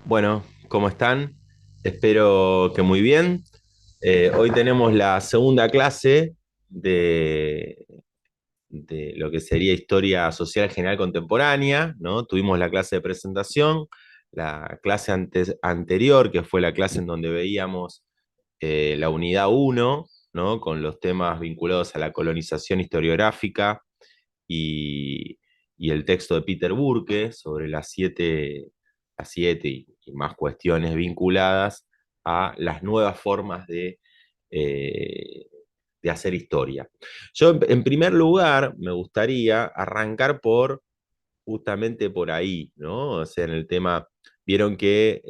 Bueno, ¿cómo están? Espero que muy bien. Hoy tenemos la segunda clase de, de lo que sería Historia Social General Contemporánea, ¿no? Tuvimos la clase de presentación, la clase anterior, que fue la clase en donde veíamos la unidad uno, ¿no? Con los temas vinculados a la colonización historiográfica y, y el texto de Peter Burke sobre las siete y más cuestiones vinculadas a las nuevas formas eh, de hacer historia. Yo, en primer lugar, me gustaría arrancar justamente por ahí, ¿no? O sea, en el tema, vieron que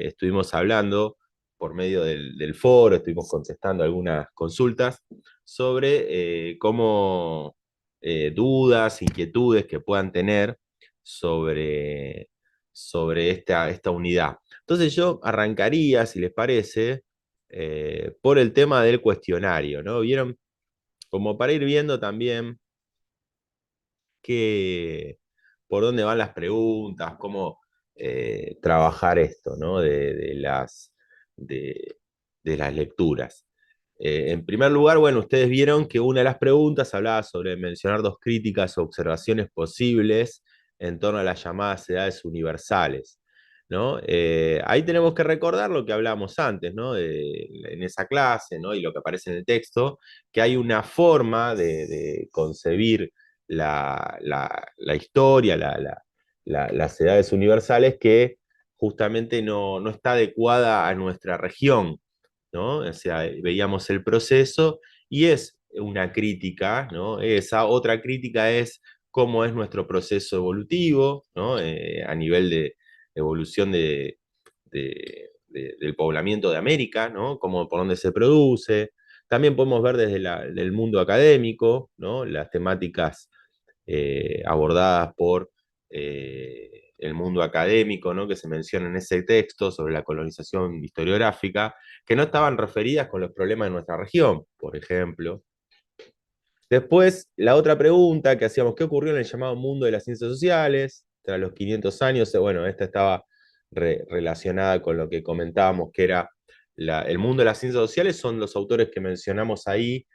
estuvimos hablando por medio del foro, estuvimos contestando algunas consultas sobre cómo dudas, inquietudes que puedan tener sobre, sobre esta unidad. Entonces yo arrancaría, si les parece, por el tema del cuestionario, ¿no? Vieron, como para ir viendo también qué, por dónde van las preguntas, cómo trabajar esto, ¿no? De, de las lecturas. En primer lugar, bueno, ustedes vieron que una de las preguntas hablaba sobre mencionar dos críticas o observaciones posibles en torno a las llamadas edades universales, ¿no? Ahí tenemos que recordar lo que hablamos antes, ¿no? En esa clase, ¿no? Y lo que aparece en el texto, que hay una forma de concebir la historia, las edades universales que justamente no está adecuada a nuestra región, ¿no? O sea, veíamos el proceso y es una crítica, ¿no? Esa otra crítica es cómo es nuestro proceso evolutivo, ¿no? A nivel de evolución del poblamiento de América, ¿no? Cómo, por dónde se produce. También podemos ver desde el mundo académico, ¿no? Las temáticas abordadas por el mundo académico, ¿no? Que se menciona en ese texto sobre la colonización historiográfica, que no estaban referidas con los problemas de nuestra región, por ejemplo. Después, la otra pregunta que hacíamos, ¿qué ocurrió en el llamado mundo de las ciencias sociales tras los 500 años? Bueno, esta estaba relacionada con lo que comentábamos, que era el mundo de las ciencias sociales, son los autores que mencionamos ahí,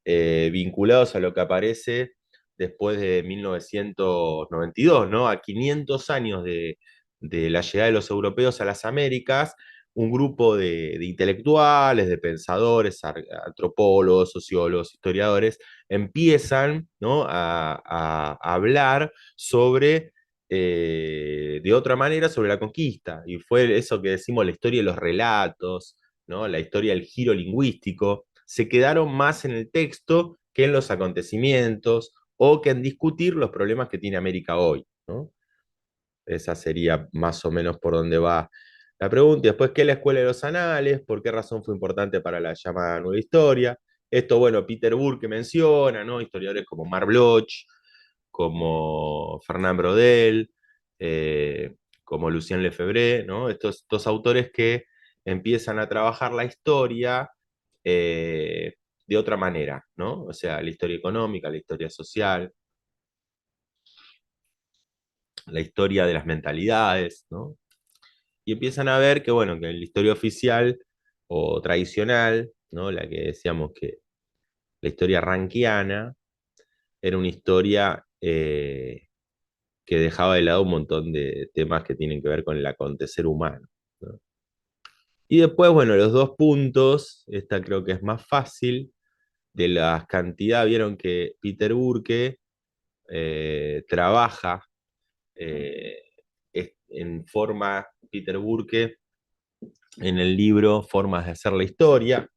vinculados a lo que aparece después de 1992, ¿no? A 500 años de la llegada de los europeos a las Américas, un grupo de intelectuales, de pensadores, antropólogos, sociólogos, historiadores, empiezan, ¿no? A hablar sobre, de otra manera, sobre la conquista. Y fue eso que decimos, la historia de los relatos, ¿no? La historia del giro lingüístico, se quedaron más en el texto que en los acontecimientos o que en discutir los problemas que tiene América hoy, ¿no? Esa sería más o menos por donde va la pregunta. Y después, ¿qué es la Escuela de los Anales? ¿Por qué razón fue importante para la llamada Nueva Historia? Esto, bueno, Peter Burke menciona, ¿no? Historiadores como Marc Bloch, como Fernand Braudel, como Lucien Lefebvre, ¿no? Estos autores que empiezan a trabajar la historia eh, de otra manera, ¿no? O sea, la historia económica, la historia social, la historia de las mentalidades, ¿no? Y empiezan a ver que, bueno, que la historia oficial o tradicional, ¿no? La que decíamos que la historia rankiana, era una historia que dejaba de lado un montón de temas que tienen que ver con el acontecer humano, ¿no? Y después, bueno, los dos puntos, esta creo que es más fácil, de las cantidades, vieron que Peter Burke trabaja eh, en forma, Peter Burke, en el libro Formas de hacer la historia,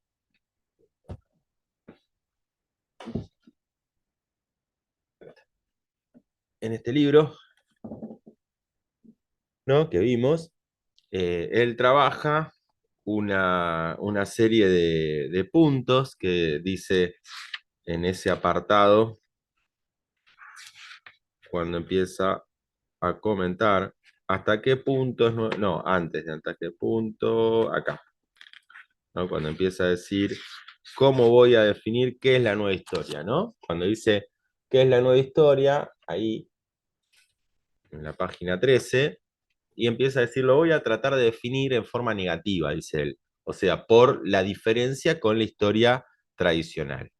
en este libro, ¿no? Que vimos, él trabaja una serie de puntos que dice en ese apartado, cuando empieza a comentar hasta qué punto es, no, antes de hasta qué punto, acá, ¿no? Cuando empieza a decir cómo voy a definir qué es la nueva historia, ¿no? Cuando dice qué es la nueva historia, ahí en la página 13, y empieza a decir, lo voy a tratar de definir en forma negativa, dice él. O sea, por la diferencia con la historia tradicional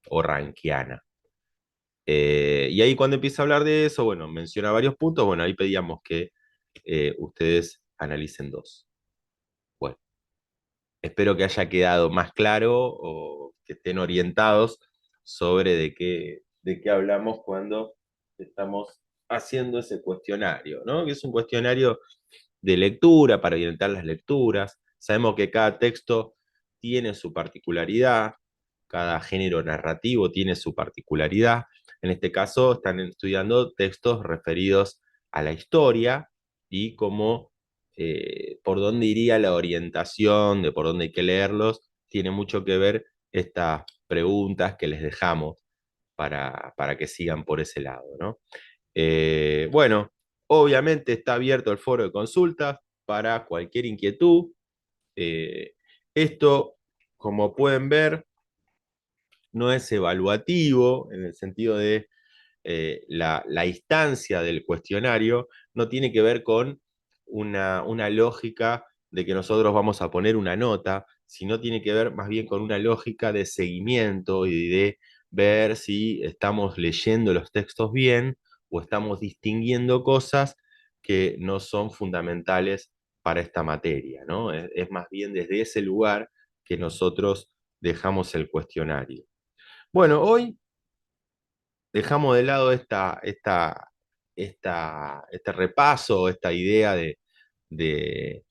o rankiana. Y ahí cuando empieza a hablar de eso, bueno, menciona varios puntos, bueno, ahí pedíamos que ustedes analicen dos. Bueno, espero que haya quedado más claro o que estén orientados sobre de qué hablamos cuando estamos haciendo ese cuestionario, ¿no? Que es un cuestionario de lectura para orientar las lecturas. Sabemos que cada texto tiene su particularidad, cada género narrativo tiene su particularidad. En este caso están estudiando textos referidos a la historia y cómo, por dónde iría la orientación, de por dónde hay que leerlos, tiene mucho que ver estas preguntas que les dejamos para que sigan por ese lado, ¿no? Bueno, obviamente está abierto el foro de consultas para cualquier inquietud. Eh, Esto, como pueden ver, no es evaluativo en el sentido de la instancia del cuestionario no tiene que ver con una lógica de que nosotros vamos a poner una nota, sino tiene que ver más bien con una lógica de seguimiento y de ver si estamos leyendo los textos bien o estamos distinguiendo cosas que no son fundamentales para esta materia, ¿no? Es más bien desde ese lugar que nosotros dejamos el cuestionario. Bueno, hoy dejamos de lado este repaso, esta idea de,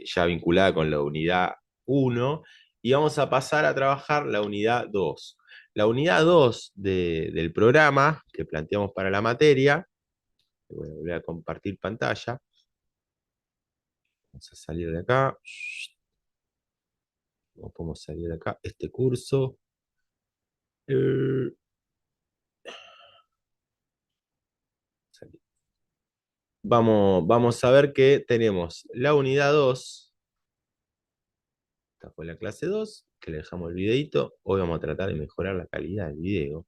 ya vinculada con la unidad uno y vamos a pasar a trabajar la unidad 2. La unidad 2 del programa que planteamos para la materia, voy a volver a compartir pantalla, vamos a salir de acá, no podemos salir de acá, este curso. Eh, vamos a ver que tenemos la unidad 2. Esta fue la clase 2 que le dejamos el videito. Hoy vamos a tratar de mejorar la calidad del video.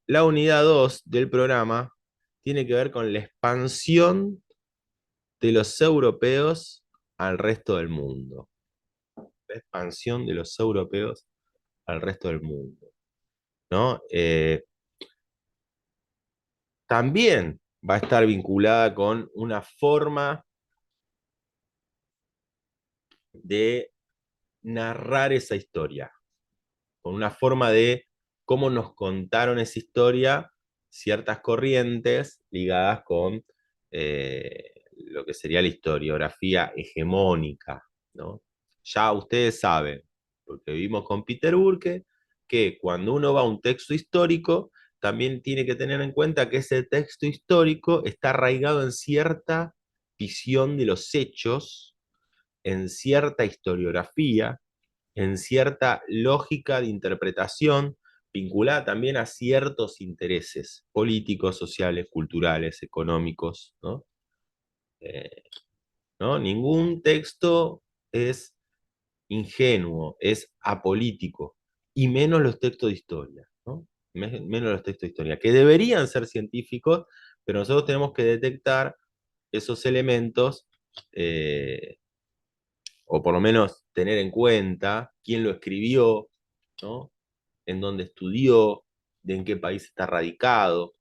La unidad 2 del programa tiene que ver con la expansión de los europeos al resto del mundo. La expansión de los europeos al resto del mundo, ¿no? También va a estar vinculada con una forma de narrar esa historia, con una forma de cómo nos contaron esa historia ciertas corrientes ligadas con lo que sería la historiografía hegemónica, ¿no? Ya ustedes saben, porque vivimos con Peter Burke, que cuando uno va a un texto histórico, también tiene que tener en cuenta que ese texto histórico está arraigado en cierta visión de los hechos, en cierta historiografía, en cierta lógica de interpretación vinculada también a ciertos intereses políticos, sociales, culturales, económicos, ¿no? Eh, ¿No? Ningún texto es ingenuo, es apolítico, y menos los textos de historia, ¿no? Menos los textos de historia, que deberían ser científicos, pero nosotros tenemos que detectar esos elementos eh, o por lo menos tener en cuenta quién lo escribió, ¿no? En dónde estudió, de en qué país está radicado,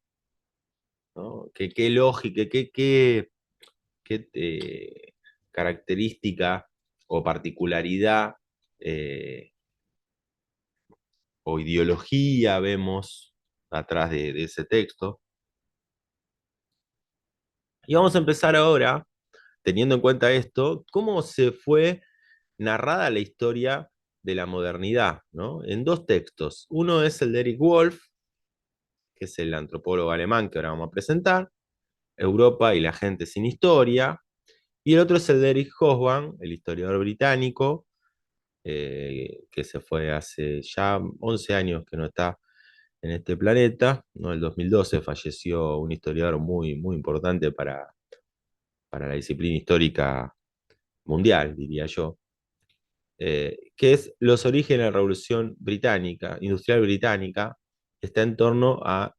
¿no? Qué lógica, qué característica o particularidad eh, o ideología vemos atrás de ese texto. Y vamos a empezar ahora, teniendo en cuenta esto, cómo se fue narrada la historia de la modernidad, ¿no? En dos textos. Uno es el de Eric Wolf, que es el antropólogo alemán que ahora vamos a presentar, Europa y la gente sin historia, y el otro es el de Eric Hobsbawm, el historiador británico, que se fue hace ya 11 años que no está en este planeta, ¿no? En el 2012 falleció un historiador muy, muy importante para la disciplina histórica mundial, diría yo, que es los orígenes de la Revolución Británica, Industrial Británica, está en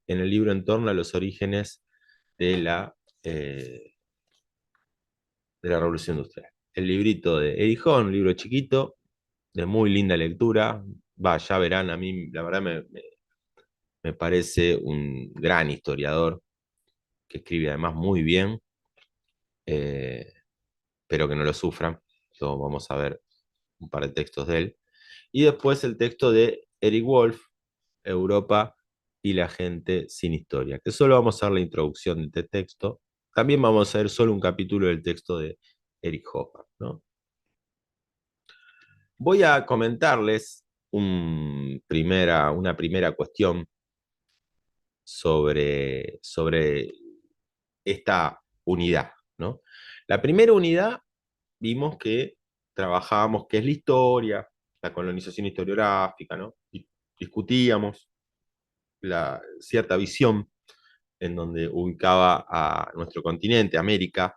el libro en torno a los orígenes de la eh, de la Revolución Industrial. El librito de Erich Hahn, un libro chiquito, de muy linda lectura. Va, ya verán, a mí la verdad me parece un gran historiador que escribe además muy bien, eh, pero que no lo sufran. Entonces vamos a ver un par de textos de él. Y después el texto de Eric Wolf, Europa y la gente sin historia, que solo vamos a ver la introducción de este texto. También vamos a ver solo un capítulo del texto de Eric Hoffer, ¿no? Voy a comentarles una primera cuestión sobre esta unidad, ¿no? La primera unidad vimos que trabajábamos qué es la historia, la colonización historiográfica, ¿no? Y discutíamos cierta visión en donde ubicaba a nuestro continente, América,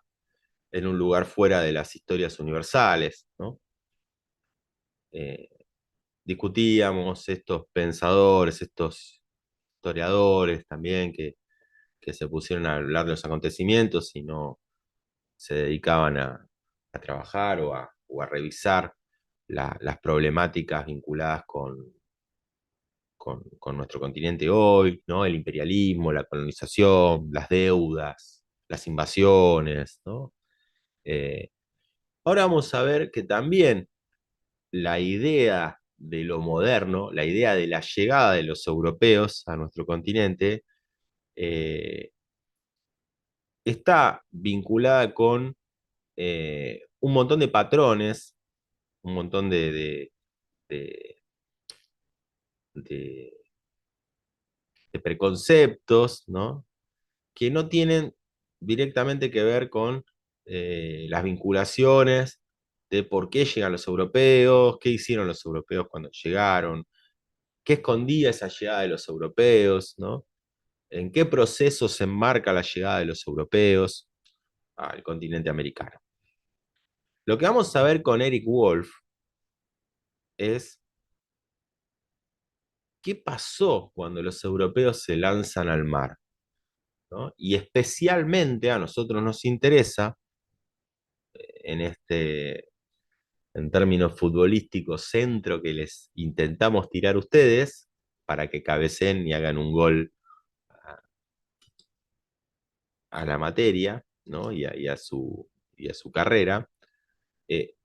en un lugar fuera de las historias universales, ¿no? Eh, Discutíamos estos pensadores, estos historiadores también que se pusieron a hablar de los acontecimientos y no se dedicaban a trabajar o a revisar las problemáticas vinculadas con nuestro continente hoy, ¿no? El imperialismo, la colonización, las deudas, las invasiones, ¿no? Eh, Ahora vamos a ver que también la idea de lo moderno, la idea de la llegada de los europeos a nuestro continente, eh, está vinculada con un montón de patrones, un montón de, de- de preconceptos, ¿no? Que no tienen directamente que ver con las vinculaciones de por qué llegan los europeos, qué hicieron los europeos cuando llegaron, qué escondía esa llegada de los europeos, ¿no? En qué proceso se enmarca la llegada de los europeos al continente americano. Lo que vamos a ver con Eric Wolf es qué pasó cuando los europeos se lanzan al mar, ¿no? Y especialmente a nosotros nos interesa en en términos futbolísticos, centro que les intentamos tirar a ustedes para que cabeceen y hagan un gol a, a la materia, ¿no? Y a su carrera. Eh,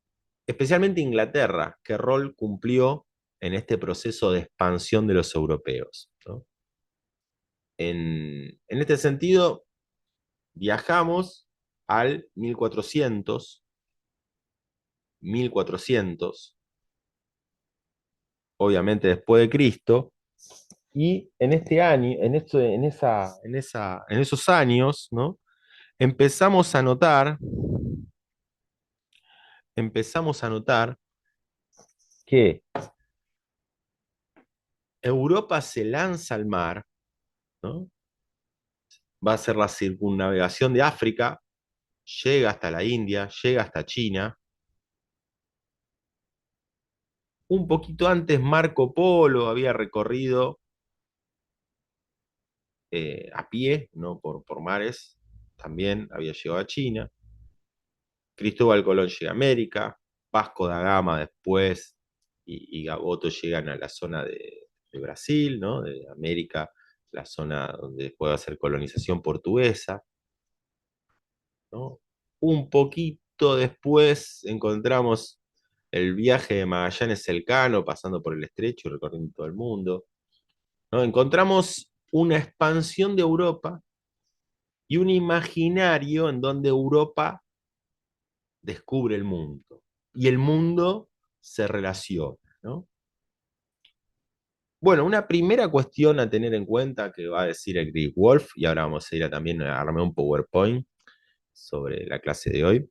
Especialmente Inglaterra, qué rol cumplió en este proceso de expansión de los europeos, ¿no? En este sentido, viajamos al 1400, obviamente después de Cristo, y en este año, en esos años, ¿no? Empezamos a notar, empezamos a notar que Europa se lanza al mar, ¿no? Va a ser la circunnavegación de África, llega hasta la India, llega hasta China. Un poquito antes Marco Polo había recorrido a pie, ¿no? Por mares, también había llegado a China. Cristóbal Colón llega a América, Vasco da Gama después y Gaboto llegan a la zona de Brasil, ¿no? De América, la zona donde puede hacer colonización portuguesa, ¿no? Un poquito después encontramos el viaje de Magallanes Elcano, pasando por el estrecho y recorriendo todo el mundo, ¿no? Encontramos una expansión de Europa y un imaginario en donde Europa descubre el mundo y el mundo se relaciona, ¿no? Bueno, una primera cuestión a tener en cuenta que va a decir el Greek Wolf, y ahora vamos a ir también a armar un PowerPoint sobre la clase de hoy.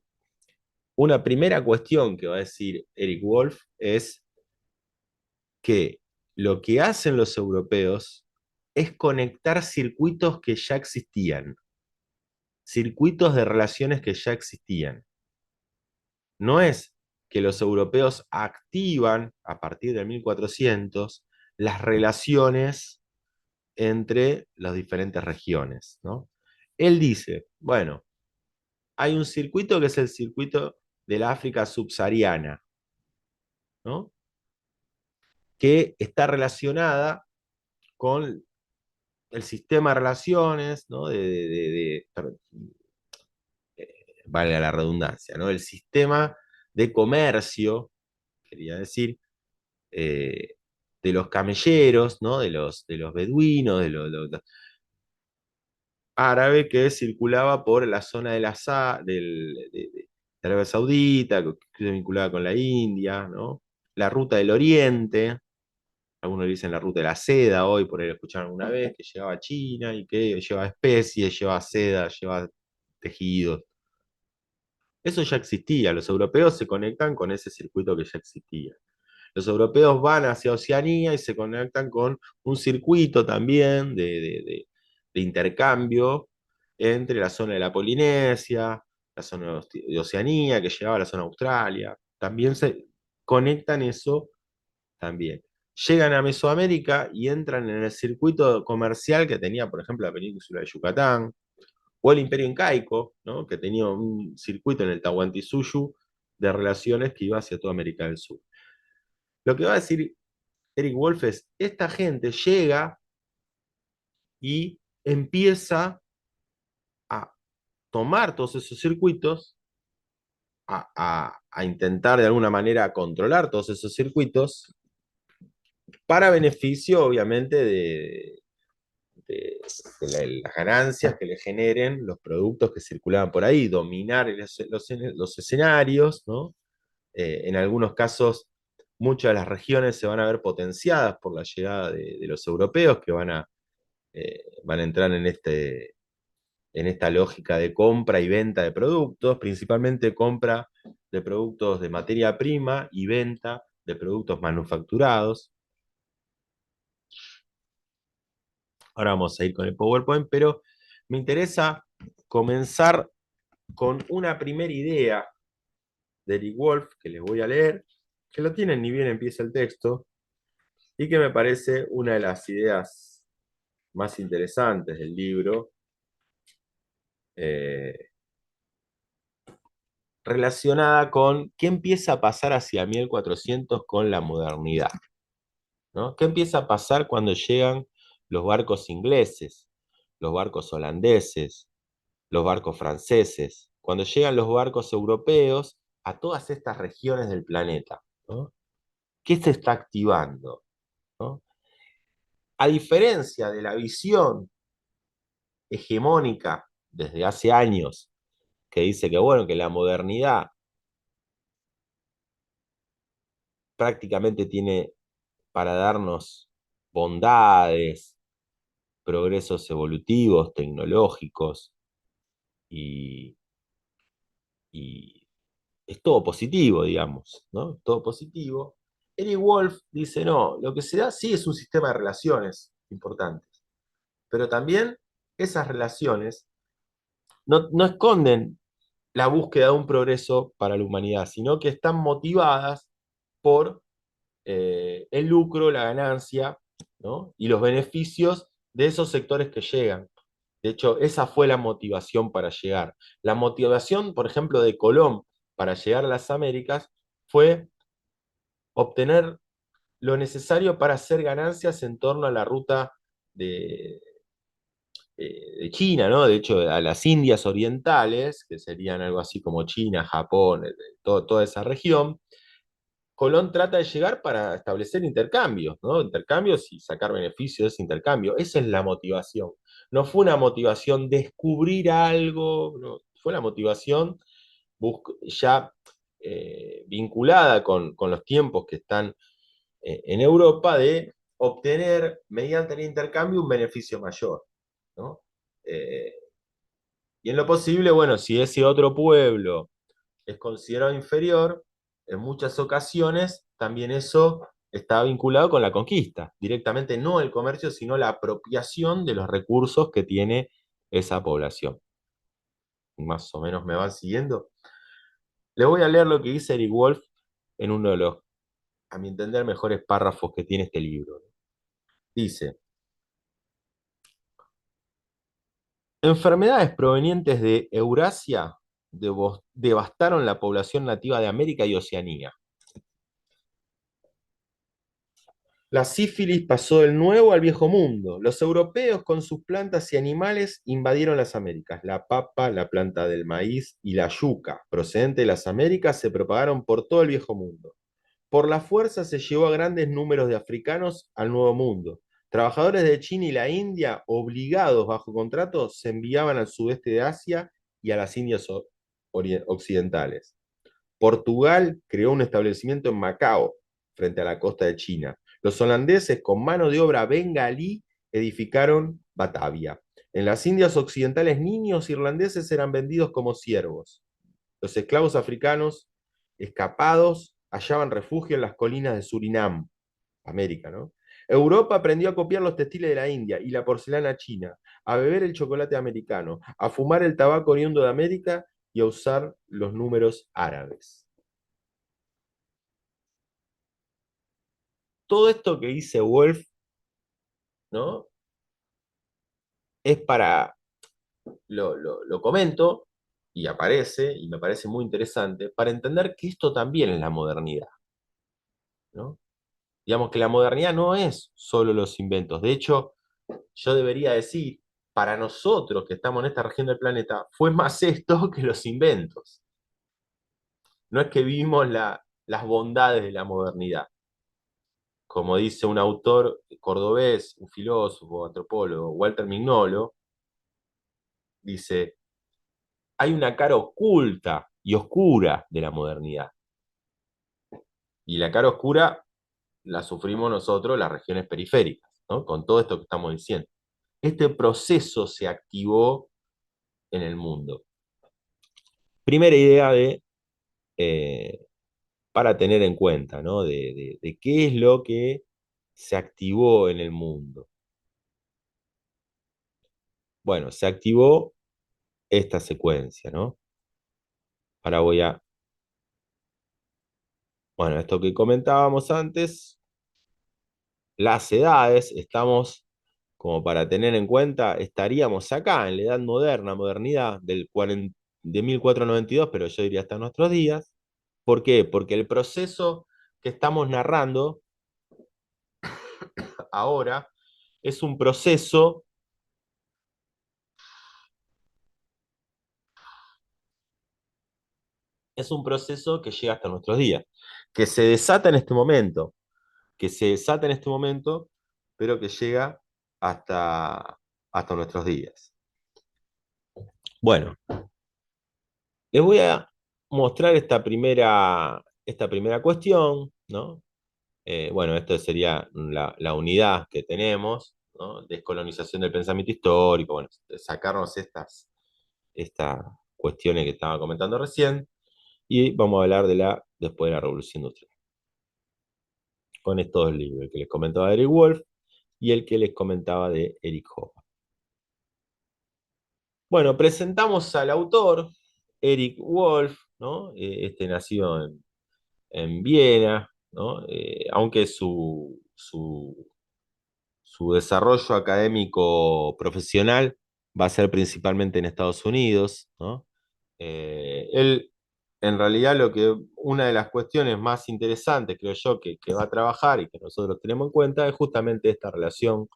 Una primera cuestión que va a decir Eric Wolf es que lo que hacen los europeos es conectar circuitos que ya existían, circuitos de relaciones que ya existían. No es que los europeos activan a partir de 1400 las relaciones entre las diferentes regiones, ¿no? Él dice, bueno, hay un circuito que es el circuito de la África subsahariana, ¿no? Que está relacionada con el sistema de relaciones, ¿no? Valga la redundancia, ¿no? El sistema de comercio, quería decir, eh, de los camelleros, ¿no? De los beduinos, de los árabes que circulaba por la zona de Arabia Saudita, que se vinculaba con la India, ¿no? La ruta del Oriente, algunos dicen la ruta de la seda hoy, por ahí lo escucharon alguna vez, que llegaba a China y que lleva especies, lleva seda, lleva tejidos. Eso ya existía, los europeos se conectan con ese circuito que ya existía. Los europeos van hacia Oceanía y se conectan con un circuito también de intercambio entre la zona de la Polinesia, la zona de Oceanía, que llegaba a la zona de Australia. También se conectan eso también. Llegan a Mesoamérica y entran en el circuito comercial que tenía, por ejemplo, la península de Yucatán, o el Imperio Incaico, ¿no? Que tenía un circuito en el Tahuantinsuyo de relaciones que iba hacia toda América del Sur. Lo que va a decir Eric Wolf es, esta gente llega y empieza a tomar todos esos circuitos, a intentar de alguna manera controlar todos esos circuitos, para beneficio obviamente las ganancias que le generen los productos que circulaban por ahí, dominar los escenarios, ¿no? En algunos casos, muchas de las regiones se van a ver potenciadas por la llegada de los europeos que van a entrar en esta lógica de compra y venta de productos, principalmente compra de productos de materia prima y venta de productos manufacturados. Ahora vamos a ir con el PowerPoint, pero me interesa comenzar con una primera idea de Eric Wolf, que les voy a leer, que lo tienen ni bien empieza el texto, y que me parece una de las ideas más interesantes del libro, eh, relacionada con qué empieza a pasar hacia 1400 con la modernidad, ¿no? ¿Qué empieza a pasar cuando llegan los barcos ingleses, los barcos holandeses, los barcos franceses, cuando llegan los barcos europeos a todas estas regiones del planeta, ¿no? ¿Qué se está activando? ¿No? A diferencia de la visión hegemónica desde hace años, que dice que, bueno, que la modernidad prácticamente tiene para darnos bondades, progresos evolutivos, tecnológicos, y, y es todo positivo, digamos, ¿no? Todo positivo. Eric Wolf dice, no, lo que se da sí es un sistema de relaciones importantes, pero también esas relaciones no esconden la búsqueda de un progreso para la humanidad, sino que están motivadas por el lucro, la ganancia, ¿no? Y los beneficios de esos sectores que llegan. De hecho, esa fue la motivación para llegar. La motivación, por ejemplo, de Colón para llegar a las Américas fue obtener lo necesario para hacer ganancias en torno a la ruta de, de China, ¿no? De hecho, a las Indias orientales, que serían algo así como China, Japón, toda esa región. Colón trata de llegar para establecer intercambios, ¿no? Intercambios y sacar beneficios de ese intercambio. Esa es la motivación. No fue una motivación descubrir algo, no, fue la motivación ya vinculada con los tiempos que están en Europa de obtener mediante el intercambio un beneficio mayor, ¿no? Eh, y en lo posible, bueno, si ese otro pueblo es considerado inferior, en muchas ocasiones también eso está vinculado con la conquista, directamente no el comercio, sino la apropiación de los recursos que tiene esa población. Más o menos me van siguiendo. Les voy a leer lo que dice Eric Wolf en uno de los, a mi entender, mejores párrafos que tiene este libro. Dice, Enfermedades provenientes de Eurasia devastaron la población nativa de América y Oceanía. La sífilis pasó del Nuevo al Viejo Mundo. Los europeos con sus plantas y animales invadieron las Américas. La papa, la planta del maíz y la yuca, procedente de las Américas, se propagaron por todo el Viejo Mundo. Por la fuerza se llevó a grandes números de africanos al Nuevo Mundo. Trabajadores de China y la India, obligados bajo contrato, se enviaban al sudeste de Asia y a las Indias occidentales. Portugal creó un establecimiento en Macao, frente a la costa de China. Los holandeses, con mano de obra bengalí, edificaron Batavia. En las Indias occidentales, niños irlandeses eran vendidos como siervos. Los esclavos africanos, escapados, hallaban refugio en las colinas de Surinam, América, ¿no? Europa aprendió a copiar los textiles de la India y la porcelana china, a beber el chocolate americano, a fumar el tabaco oriundo de América y a usar los números árabes. Todo esto que dice Wolf, ¿no? Es para, lo comento y aparece, y me parece muy interesante, para entender que esto también es la modernidad, ¿no? Digamos que la modernidad no es solo los inventos. De hecho, yo debería decir, para nosotros que estamos en esta región del planeta, fue más esto que los inventos. No es que vimos las bondades de la modernidad. Como dice un autor cordobés, un filósofo, antropólogo, Walter Mignolo, dice, hay una cara oculta y oscura de la modernidad. Y la cara oscura la sufrimos nosotros, las regiones periféricas, ¿no? Con todo esto que estamos diciendo. Este proceso se activó en el mundo. Primera idea eh, para tener en cuenta, ¿no? De qué es lo que se activó en el mundo. Bueno, se activó esta secuencia, ¿no? Ahora bueno, esto que comentábamos antes, las edades, estamos, como para tener en cuenta, estaríamos acá en la edad moderna, modernidad de 1492, pero yo diría hasta nuestros días. ¿Por qué? Porque el proceso que estamos narrando ahora es un proceso, es un proceso que llega hasta nuestros días, que se desata en este momento, que se desata en este momento, pero que llega hasta nuestros días. Bueno, les voy a mostrar esta primera cuestión, ¿no? Bueno, esto sería la unidad que tenemos, ¿no? Descolonización del pensamiento histórico, bueno, sacarnos estas cuestiones que estaba comentando recién, y vamos a hablar después de la Revolución Industrial, con estos dos libros, el que les comentaba de Eric Wolf y el que les comentaba de Eric Hobsbawm. Bueno, presentamos al autor, Eric Wolf, ¿no? Este nació en Viena, ¿no? Aunque su desarrollo académico profesional va a ser principalmente en Estados Unidos, ¿no? Él, en realidad, una de las cuestiones más interesantes, creo yo, que va a trabajar y que nosotros tenemos en cuenta es justamente esta relación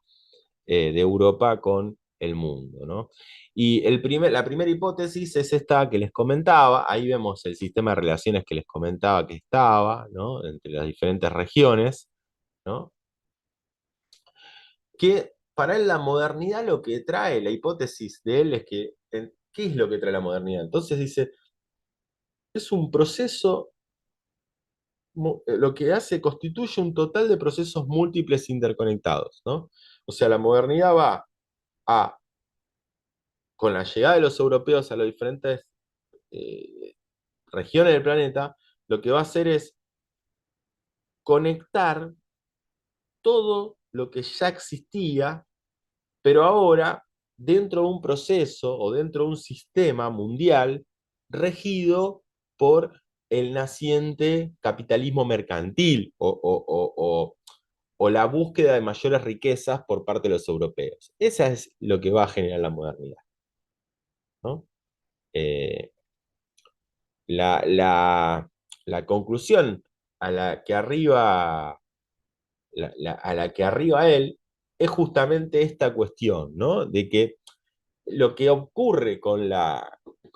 de Europa con el mundo, ¿no? Y la primera hipótesis es esta que les comentaba, ahí vemos el sistema de relaciones que les comentaba que estaba, ¿no? Entre las diferentes regiones, ¿no? Que para él la modernidad lo que trae, la hipótesis de él es que, ¿qué es lo que trae la modernidad? Entonces dice, es un proceso, lo que hace, constituye un total de procesos múltiples interconectados, ¿no? O sea, la modernidad va a, con la llegada de los europeos a las diferentes eh, regiones del planeta, lo que va a hacer es conectar todo lo que ya existía, pero ahora dentro de un proceso o dentro de un sistema mundial regido por el naciente capitalismo mercantil o la búsqueda de mayores riquezas por parte de los europeos. Esa es lo que va a generar la modernidad. ¿no? Eh, la, la- la conclusión a la que arriba, a la que arriba él es justamente esta cuestión, ¿no? De que lo que ocurre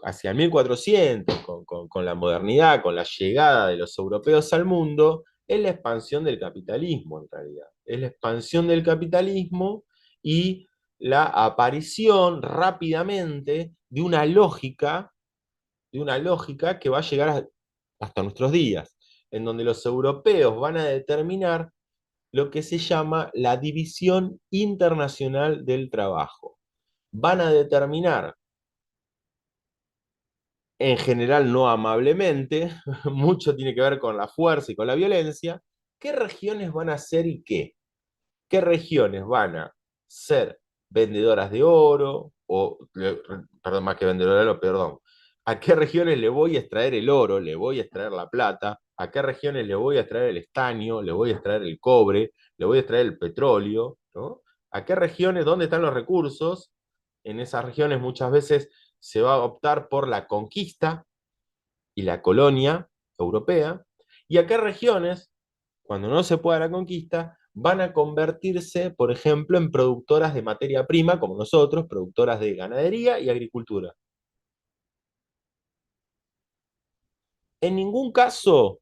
hacia 1400, con la modernidad, con la llegada de los europeos al mundo, es la expansión del capitalismo en realidad. Es la expansión del capitalismo y la aparición rápidamente de una lógica que va a llegar hasta nuestros días, en donde los europeos van a determinar lo que se llama la división internacional del trabajo. Van a determinar, en general no amablemente, mucho tiene que ver con la fuerza y con la violencia, qué regiones van a ser y qué regiones van a ser vendedoras de oro, perdón, más que vendedoras de oro, perdón, a qué regiones le voy a extraer el oro, le voy a extraer la plata, a qué regiones le voy a extraer el estaño, le voy a extraer el cobre, le voy a extraer el petróleo, ¿no? A qué regiones, dónde están los recursos. En esas regiones muchas veces se va a optar por la conquista y la colonia europea, y a qué regiones, cuando no se pueda la conquista, van a convertirse, por ejemplo, en productoras de materia prima, como nosotros, productoras de ganadería y agricultura. En ningún caso,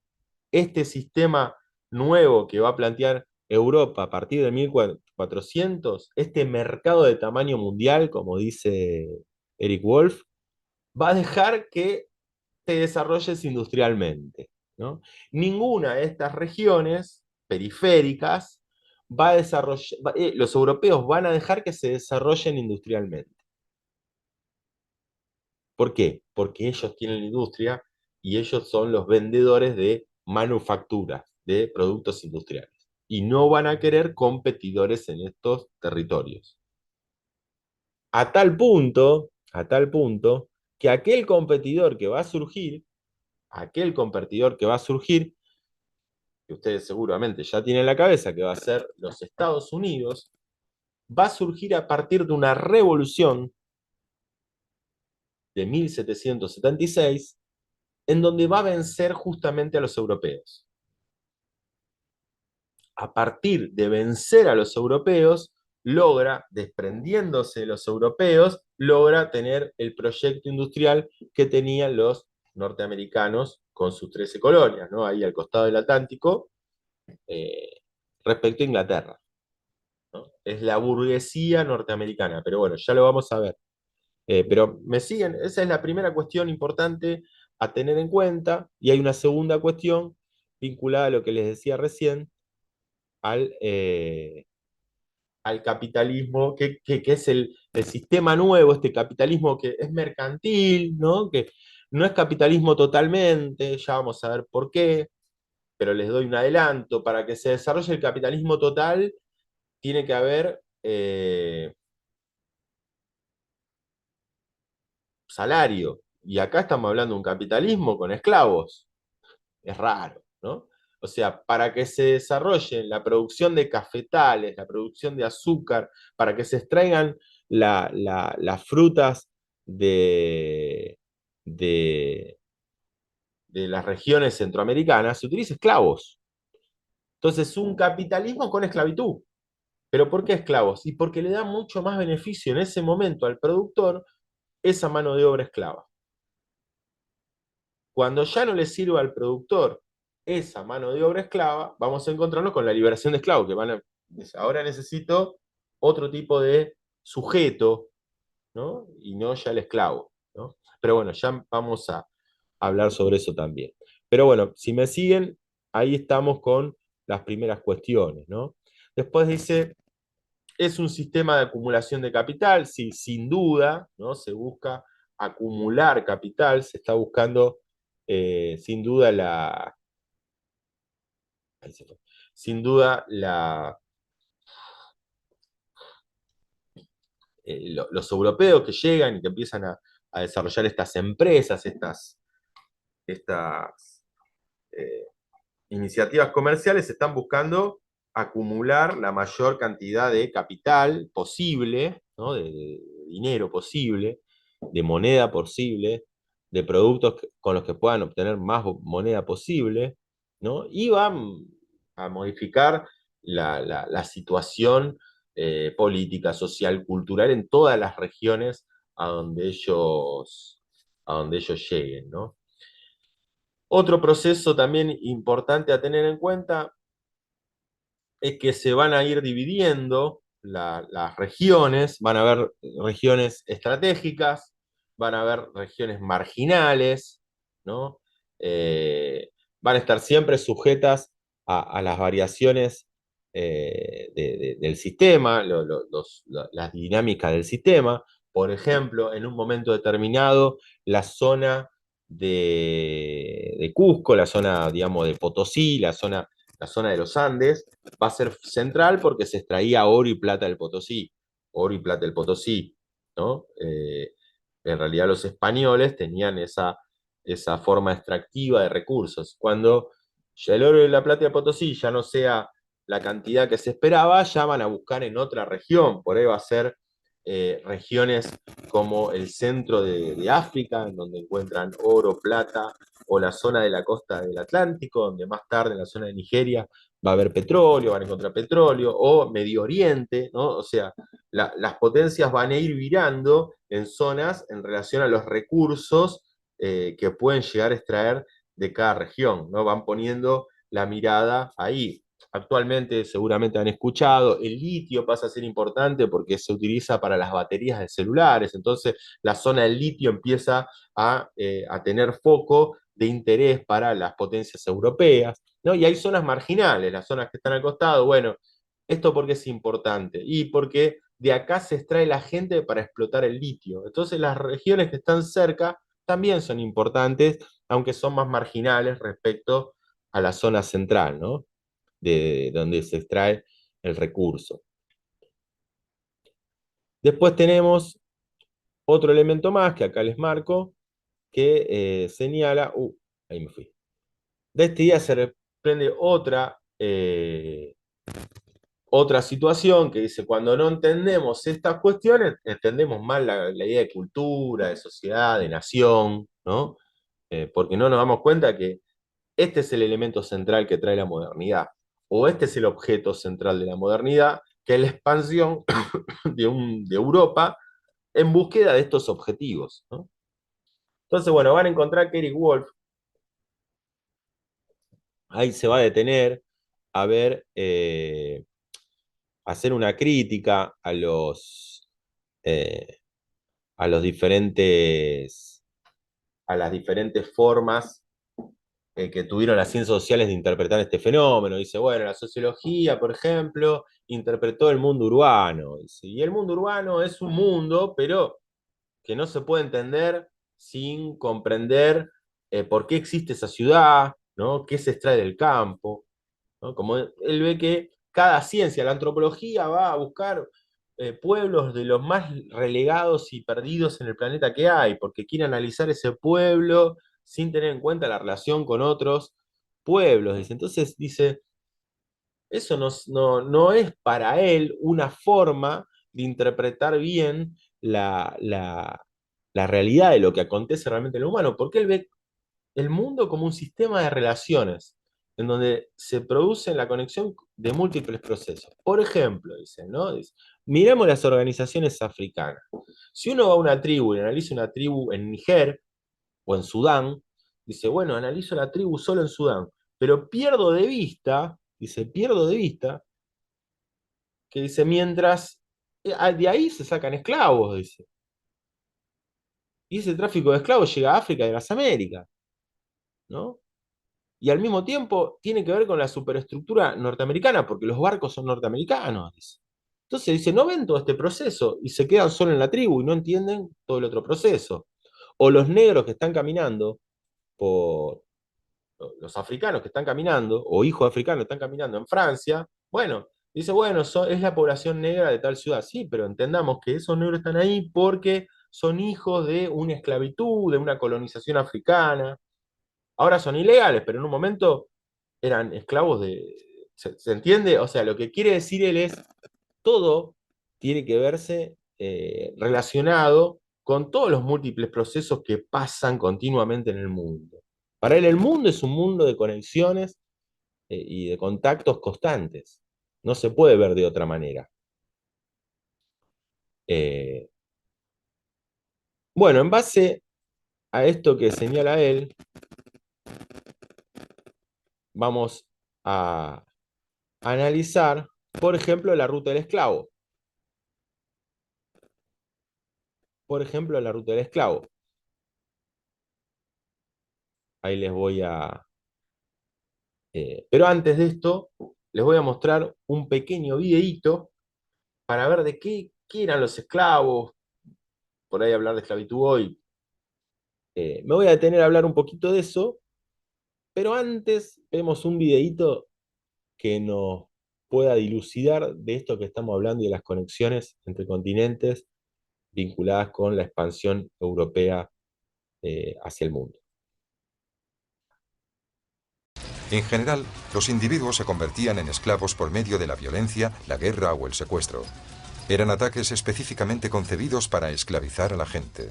este sistema nuevo que va a plantear Europa a partir de 1400, este mercado de tamaño mundial, como dice Eric Wolf, va a dejar que te desarrolles industrialmente, ¿no? Ninguna de estas regiones periféricas va a desarrollar, los europeos van a dejar que se desarrollen industrialmente. ¿Por qué? Porque ellos tienen la industria y ellos son los vendedores de manufacturas, de productos industriales. Y no van a querer competidores en estos territorios. A tal punto, que aquel competidor que va a surgir, que ustedes seguramente ya tienen en la cabeza que va a ser los Estados Unidos, va a surgir a partir de una revolución de 1776, en donde va a vencer justamente a los europeos. A partir de vencer a los europeos, logra, desprendiéndose de los europeos, logra tener el proyecto industrial que tenían los norteamericanos con sus 13 colonias, ¿no? Ahí al costado del Atlántico, eh, respecto a Inglaterra, ¿no? Es la burguesía norteamericana, pero bueno, ya lo vamos a ver. Pero me siguen, esa es la primera cuestión importante a tener en cuenta, y hay una segunda cuestión vinculada a lo que les decía recién, al capitalismo, que es el sistema nuevo, este capitalismo que es mercantil, ¿no? Que no es capitalismo totalmente, ya vamos a ver por qué, pero les doy un adelanto, para que se desarrolle el capitalismo total, tiene que haber salario. Y acá estamos hablando de un capitalismo con esclavos. Es raro, ¿no? O sea, para que se desarrolle la producción de cafetales, la producción de azúcar, para que se extraigan las frutas de, de, de las regiones centroamericanas, se utiliza esclavos. Entonces, un capitalismo con esclavitud. ¿Pero por qué esclavos? Y porque le da mucho más beneficio en ese momento al productor esa mano de obra esclava. Cuando ya no le sirva al productor esa mano de obra esclava, vamos a encontrarnos con la liberación de esclavos, que ahora necesito otro tipo de sujeto, ¿no? Y no ya el esclavo, ¿no? Pero bueno, ya vamos a hablar sobre eso también. Pero bueno, si me siguen, ahí estamos con las primeras cuestiones, ¿no? Después dice, es un sistema de acumulación de capital, sí, sin duda, ¿no? Se busca acumular capital, se está buscando sin duda sin duda los europeos que llegan y que empiezan a desarrollar estas empresas, estas iniciativas comerciales, están buscando acumular la mayor cantidad de capital posible, ¿no? De dinero posible. de moneda posible, de productos con los que puedan obtener más moneda posible, ¿no? Y van a modificar la situación política, social, cultural en todas las regiones a donde a donde ellos lleguen, ¿no? Otro proceso también importante a tener en cuenta es que se van a ir dividiendo las regiones, van a haber regiones estratégicas, van a haber regiones marginales, ¿no? Van a estar siempre sujetas a las variaciones del sistema, las dinámicas del sistema. Por ejemplo, en un momento determinado, la zona de Cusco, la zona, digamos, de Potosí, la zona de los Andes, va a ser central porque se extraía oro y plata del Potosí, oro y plata del Potosí, ¿no? En realidad los españoles tenían esa forma extractiva de recursos. Cuando ya el oro y la plata del Potosí ya no sea la cantidad que se esperaba, ya van a buscar en otra región, por ahí va a ser regiones como el centro de África, en donde encuentran oro, plata, o la zona de la costa del Atlántico, donde más tarde en la zona de Nigeria va a haber petróleo, van a encontrar petróleo, o Medio Oriente, ¿no? O sea, las potencias van a ir virando en zonas en relación a los recursos que pueden llegar a extraer de cada región, ¿no? Van poniendo la mirada ahí. Actualmente seguramente han escuchado, el litio pasa a ser importante porque se utiliza para las baterías de celulares, entonces la zona del litio empieza a tener foco de interés para las potencias europeas, ¿no? Y hay zonas marginales, las zonas que están al costado, bueno, ¿esto por qué es importante? Y porque de acá se extrae la gente para explotar el litio. Entonces las regiones que están cerca también son importantes, aunque son más marginales respecto a la zona central, ¿no? De donde se extrae el recurso. Después tenemos otro elemento más que acá les marco, que señala, ahí me fui. De este día se reprende otra situación que dice, cuando no entendemos estas cuestiones, entendemos mal la idea de cultura, de sociedad, de nación, ¿no? Porque no nos damos cuenta que este es el elemento central que trae la modernidad, o este es el objeto central de la modernidad, que es la expansión de Europa en búsqueda de estos objetivos, ¿no? Entonces, bueno, van a encontrar que Eric Wolf ahí se va a detener a ver, hacer una crítica eh, a los diferentes, a las diferentes formas que tuvieron las ciencias sociales de interpretar este fenómeno. Dice, bueno, la sociología, por ejemplo, interpretó el mundo urbano. Dice, y el mundo urbano es un mundo, pero que no se puede entender sin comprender por qué existe esa ciudad, ¿no? ¿Qué se extrae del campo? ¿No? Como él ve que cada ciencia, la antropología va a buscar pueblos de los más relegados y perdidos en el planeta que hay, porque quiere analizar ese pueblo sin tener en cuenta la relación con otros pueblos. Dice. Entonces dice, eso no es para él una forma de interpretar bien la realidad de lo que acontece realmente en el humano, porque él ve el mundo como un sistema de relaciones, en donde se produce la conexión de múltiples procesos. Por ejemplo, dice, ¿no? Dice, miremos las organizaciones africanas. Si uno va a una tribu y analiza una tribu en Niger o en Sudán, dice, bueno, analizo la tribu solo en Sudán, pero pierdo de vista, dice, pierdo de vista, que dice, mientras de ahí se sacan esclavos, dice. Y ese tráfico de esclavos llega a África y a las Américas, ¿no? Y al mismo tiempo tiene que ver con la superestructura norteamericana, porque los barcos son norteamericanos, dice. Entonces dice, no ven todo este proceso y se quedan solo en la tribu y no entienden todo el otro proceso. O los negros que están caminando por los africanos que están caminando, o hijos africanos que están caminando en Francia, bueno, dice, bueno, es la población negra de tal ciudad, sí, pero entendamos que esos negros están ahí porque son hijos de una esclavitud, de una colonización africana. Ahora son ilegales, pero en un momento eran esclavos de... ¿Se entiende? O sea, lo que quiere decir él es, todo tiene que verse relacionado con todos los múltiples procesos que pasan continuamente en el mundo. Para él el mundo es un mundo de conexiones y de contactos constantes. No se puede ver de otra manera. Eh, bueno, en base a esto que señala él, vamos a analizar, por ejemplo, la ruta del esclavo. Por ejemplo, la ruta del esclavo. Ahí les voy a... pero antes de esto, les voy a mostrar un pequeño videíto para ver de qué eran los esclavos, por ahí hablar de esclavitud hoy. Me voy a detener a hablar un poquito de eso, pero antes vemos un videíto que nos pueda dilucidar de esto que estamos hablando y de las conexiones entre continentes vinculadas con la expansión europea hacia el mundo. En general, los individuos se convertían en esclavos por medio de la violencia, la guerra o el secuestro. Eran ataques específicamente concebidos para esclavizar a la gente.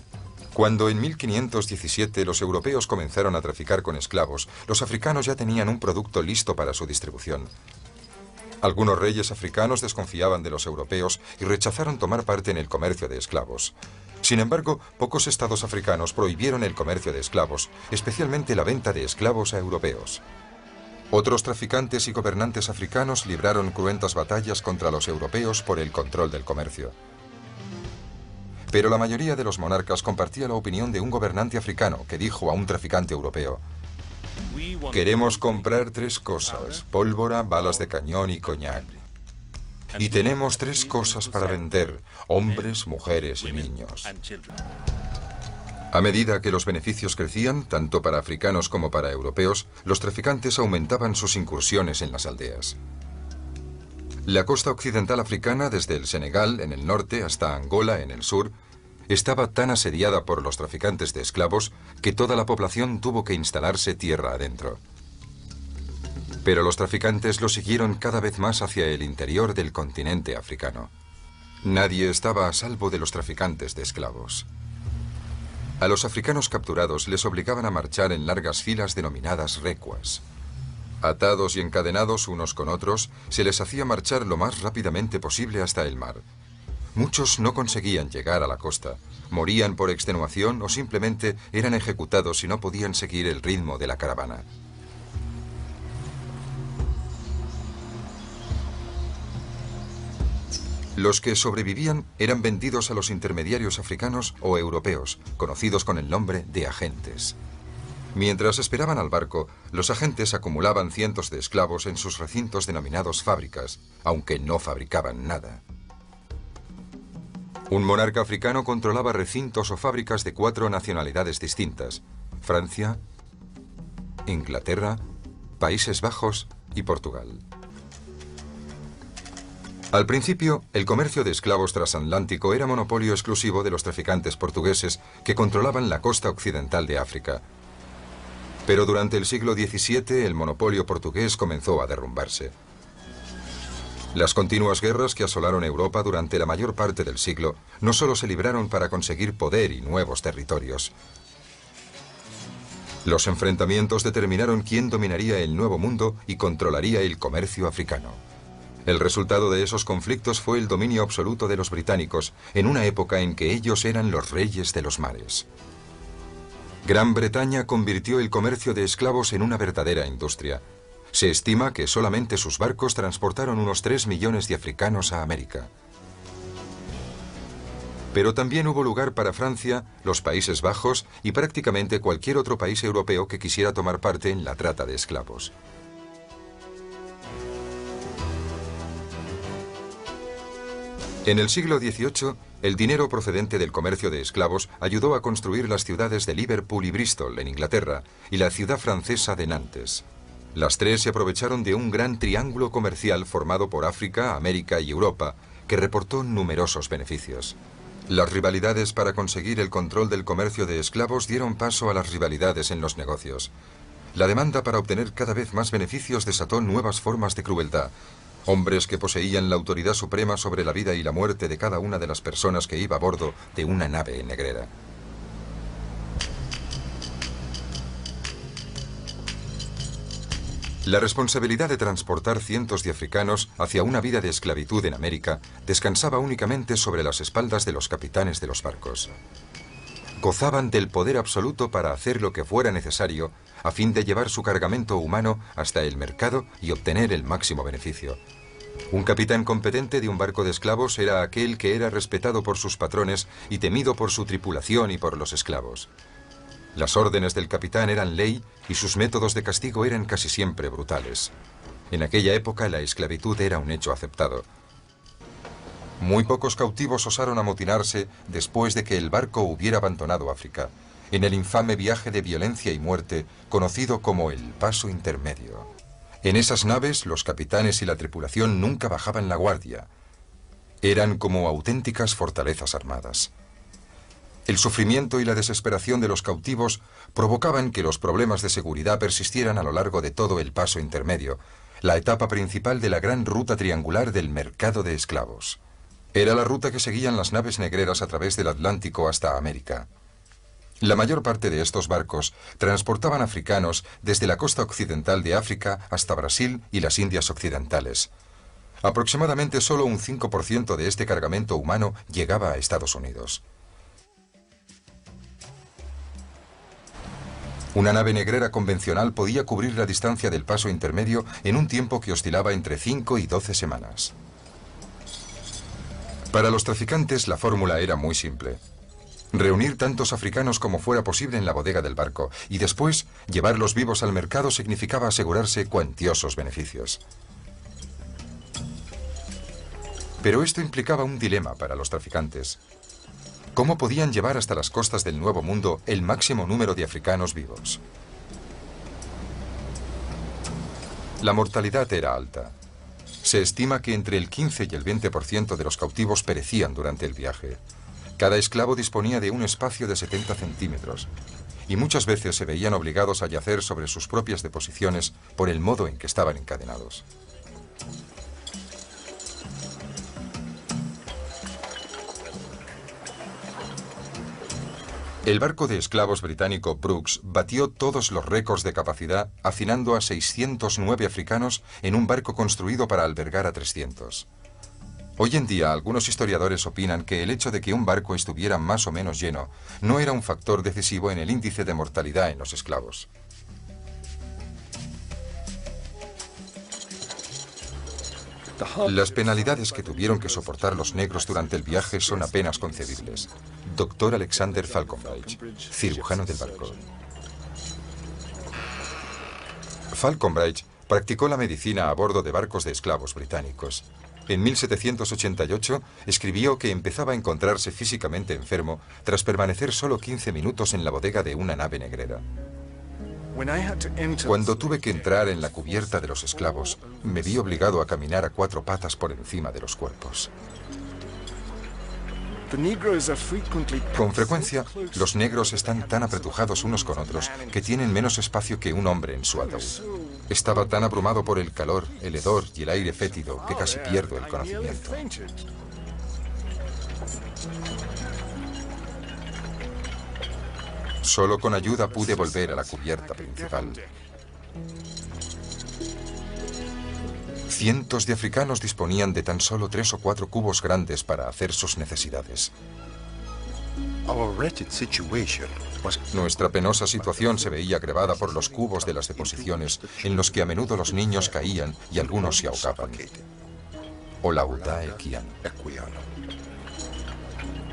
Cuando en 1517 los europeos comenzaron a traficar con esclavos, los africanos ya tenían un producto listo para su distribución. Algunos reyes africanos desconfiaban de los europeos y rechazaron tomar parte en el comercio de esclavos. Sin embargo, pocos estados africanos prohibieron el comercio de esclavos, especialmente la venta de esclavos a europeos. Otros traficantes y gobernantes africanos libraron cruentas batallas contra los europeos por el control del comercio. Pero la mayoría de los monarcas compartía la opinión de un gobernante africano que dijo a un traficante europeo: queremos comprar 3 cosas, pólvora, balas de cañón y coñac. Y tenemos 3 cosas para vender, hombres, mujeres y niños. A medida que los beneficios crecían, tanto para africanos como para europeos, los traficantes aumentaban sus incursiones en las aldeas. La costa occidental africana, desde el Senegal, en el norte, hasta Angola, en el sur, estaba tan asediada por los traficantes de esclavos que toda la población tuvo que instalarse tierra adentro. Pero los traficantes lo siguieron cada vez más hacia el interior del continente africano. Nadie estaba a salvo de los traficantes de esclavos. A los africanos capturados les obligaban a marchar en largas filas denominadas recuas. Atados y encadenados unos con otros, se les hacía marchar lo más rápidamente posible hasta el mar. Muchos no conseguían llegar a la costa, morían por extenuación o simplemente eran ejecutados si no podían seguir el ritmo de la caravana. Los que sobrevivían eran vendidos a los intermediarios africanos o europeos, conocidos con el nombre de agentes. Mientras esperaban al barco, los agentes acumulaban cientos de esclavos en sus recintos denominados fábricas, aunque no fabricaban nada. Un monarca africano controlaba recintos o fábricas de 4 nacionalidades distintas: Francia, Inglaterra, Países Bajos y Portugal. Al principio, el comercio de esclavos transatlántico era monopolio exclusivo de los traficantes portugueses que controlaban la costa occidental de África. Pero durante el siglo XVII el monopolio portugués comenzó a derrumbarse. Las continuas guerras que asolaron Europa durante la mayor parte del siglo no solo se libraron para conseguir poder y nuevos territorios. Los enfrentamientos determinaron quién dominaría el Nuevo Mundo y controlaría el comercio africano. El resultado de esos conflictos fue el dominio absoluto de los británicos en una época en que ellos eran los reyes de los mares. Gran Bretaña convirtió el comercio de esclavos en una verdadera industria. Se estima que solamente sus barcos transportaron unos 3 millones de africanos a América. Pero también hubo lugar para Francia, los Países Bajos y prácticamente cualquier otro país europeo que quisiera tomar parte en la trata de esclavos. En el siglo XVIII, el dinero procedente del comercio de esclavos ayudó a construir las ciudades de Liverpool y Bristol, en Inglaterra, y la ciudad francesa de Nantes. Las 3 se aprovecharon de un gran triángulo comercial formado por África, América y Europa, que reportó numerosos beneficios. Las rivalidades para conseguir el control del comercio de esclavos dieron paso a las rivalidades en los negocios. La demanda para obtener cada vez más beneficios desató nuevas formas de crueldad. Hombres que poseían la autoridad suprema sobre la vida y la muerte de cada una de las personas que iba a bordo de una nave negrera. La responsabilidad de transportar cientos de africanos hacia una vida de esclavitud en América descansaba únicamente sobre las espaldas de los capitanes de los barcos. Gozaban del poder absoluto para hacer lo que fuera necesario a fin de llevar su cargamento humano hasta el mercado y obtener el máximo beneficio. Un capitán competente de un barco de esclavos era aquel que era respetado por sus patrones y temido por su tripulación y por los esclavos. Las órdenes del capitán eran ley y sus métodos de castigo eran casi siempre brutales. En aquella época la esclavitud era un hecho aceptado. Muy pocos cautivos osaron amotinarse después de que el barco hubiera abandonado África, en el infame viaje de violencia y muerte conocido como el Paso Intermedio. En esas naves los capitanes y la tripulación nunca bajaban la guardia. Eran como auténticas fortalezas armadas. El sufrimiento y la desesperación de los cautivos provocaban que los problemas de seguridad persistieran a lo largo de todo el Paso Intermedio, la etapa principal de la gran ruta triangular del mercado de esclavos. Era la ruta que seguían las naves negreras a través del Atlántico hasta América. La mayor parte de estos barcos transportaban africanos desde la costa occidental de África hasta Brasil y las Indias Occidentales. Aproximadamente solo un 5% de este cargamento humano llegaba a Estados Unidos. Una nave negrera convencional podía cubrir la distancia del Paso Intermedio en un tiempo que oscilaba entre 5 y 12 semanas. Para los traficantes la fórmula era muy simple. Reunir tantos africanos como fuera posible en la bodega del barco y después llevarlos vivos al mercado significaba asegurarse cuantiosos beneficios. Pero esto implicaba un dilema para los traficantes. ¿Cómo podían llevar hasta las costas del Nuevo Mundo el máximo número de africanos vivos? La mortalidad era alta. Se estima que entre el 15 y el 20% de los cautivos perecían durante el viaje. Cada esclavo disponía de un espacio de 70 centímetros y muchas veces se veían obligados a yacer sobre sus propias deposiciones por el modo en que estaban encadenados. El barco de esclavos británico Brooks batió todos los récords de capacidad, hacinando a 609 africanos en un barco construido para albergar a 300. Hoy en día, algunos historiadores opinan que el hecho de que un barco estuviera más o menos lleno no era un factor decisivo en el índice de mortalidad en los esclavos. Las penalidades que tuvieron que soportar los negros durante el viaje son apenas concebibles. Dr. Alexander Falconbridge, cirujano del barco. Falconbridge practicó la medicina a bordo de barcos de esclavos británicos. En 1788 escribió que empezaba a encontrarse físicamente enfermo tras permanecer solo 15 minutos en la bodega de una nave negrera. Cuando tuve que entrar en la cubierta de los esclavos, me vi obligado a caminar a 4 patas por encima de los cuerpos. Con frecuencia, los negros están tan apretujados unos con otros que tienen menos espacio que un hombre en su ataúd. Estaba tan abrumado por el calor, el hedor y el aire fétido que casi pierdo el conocimiento. Solo con ayuda pude volver a la cubierta principal. Cientos de africanos disponían de tan solo 3 o 4 cubos grandes para hacer sus necesidades. Nuestra penosa situación se veía agravada por los cubos de las deposiciones, en los que a menudo los niños caían y algunos se ahogaban. Olaudah Equian.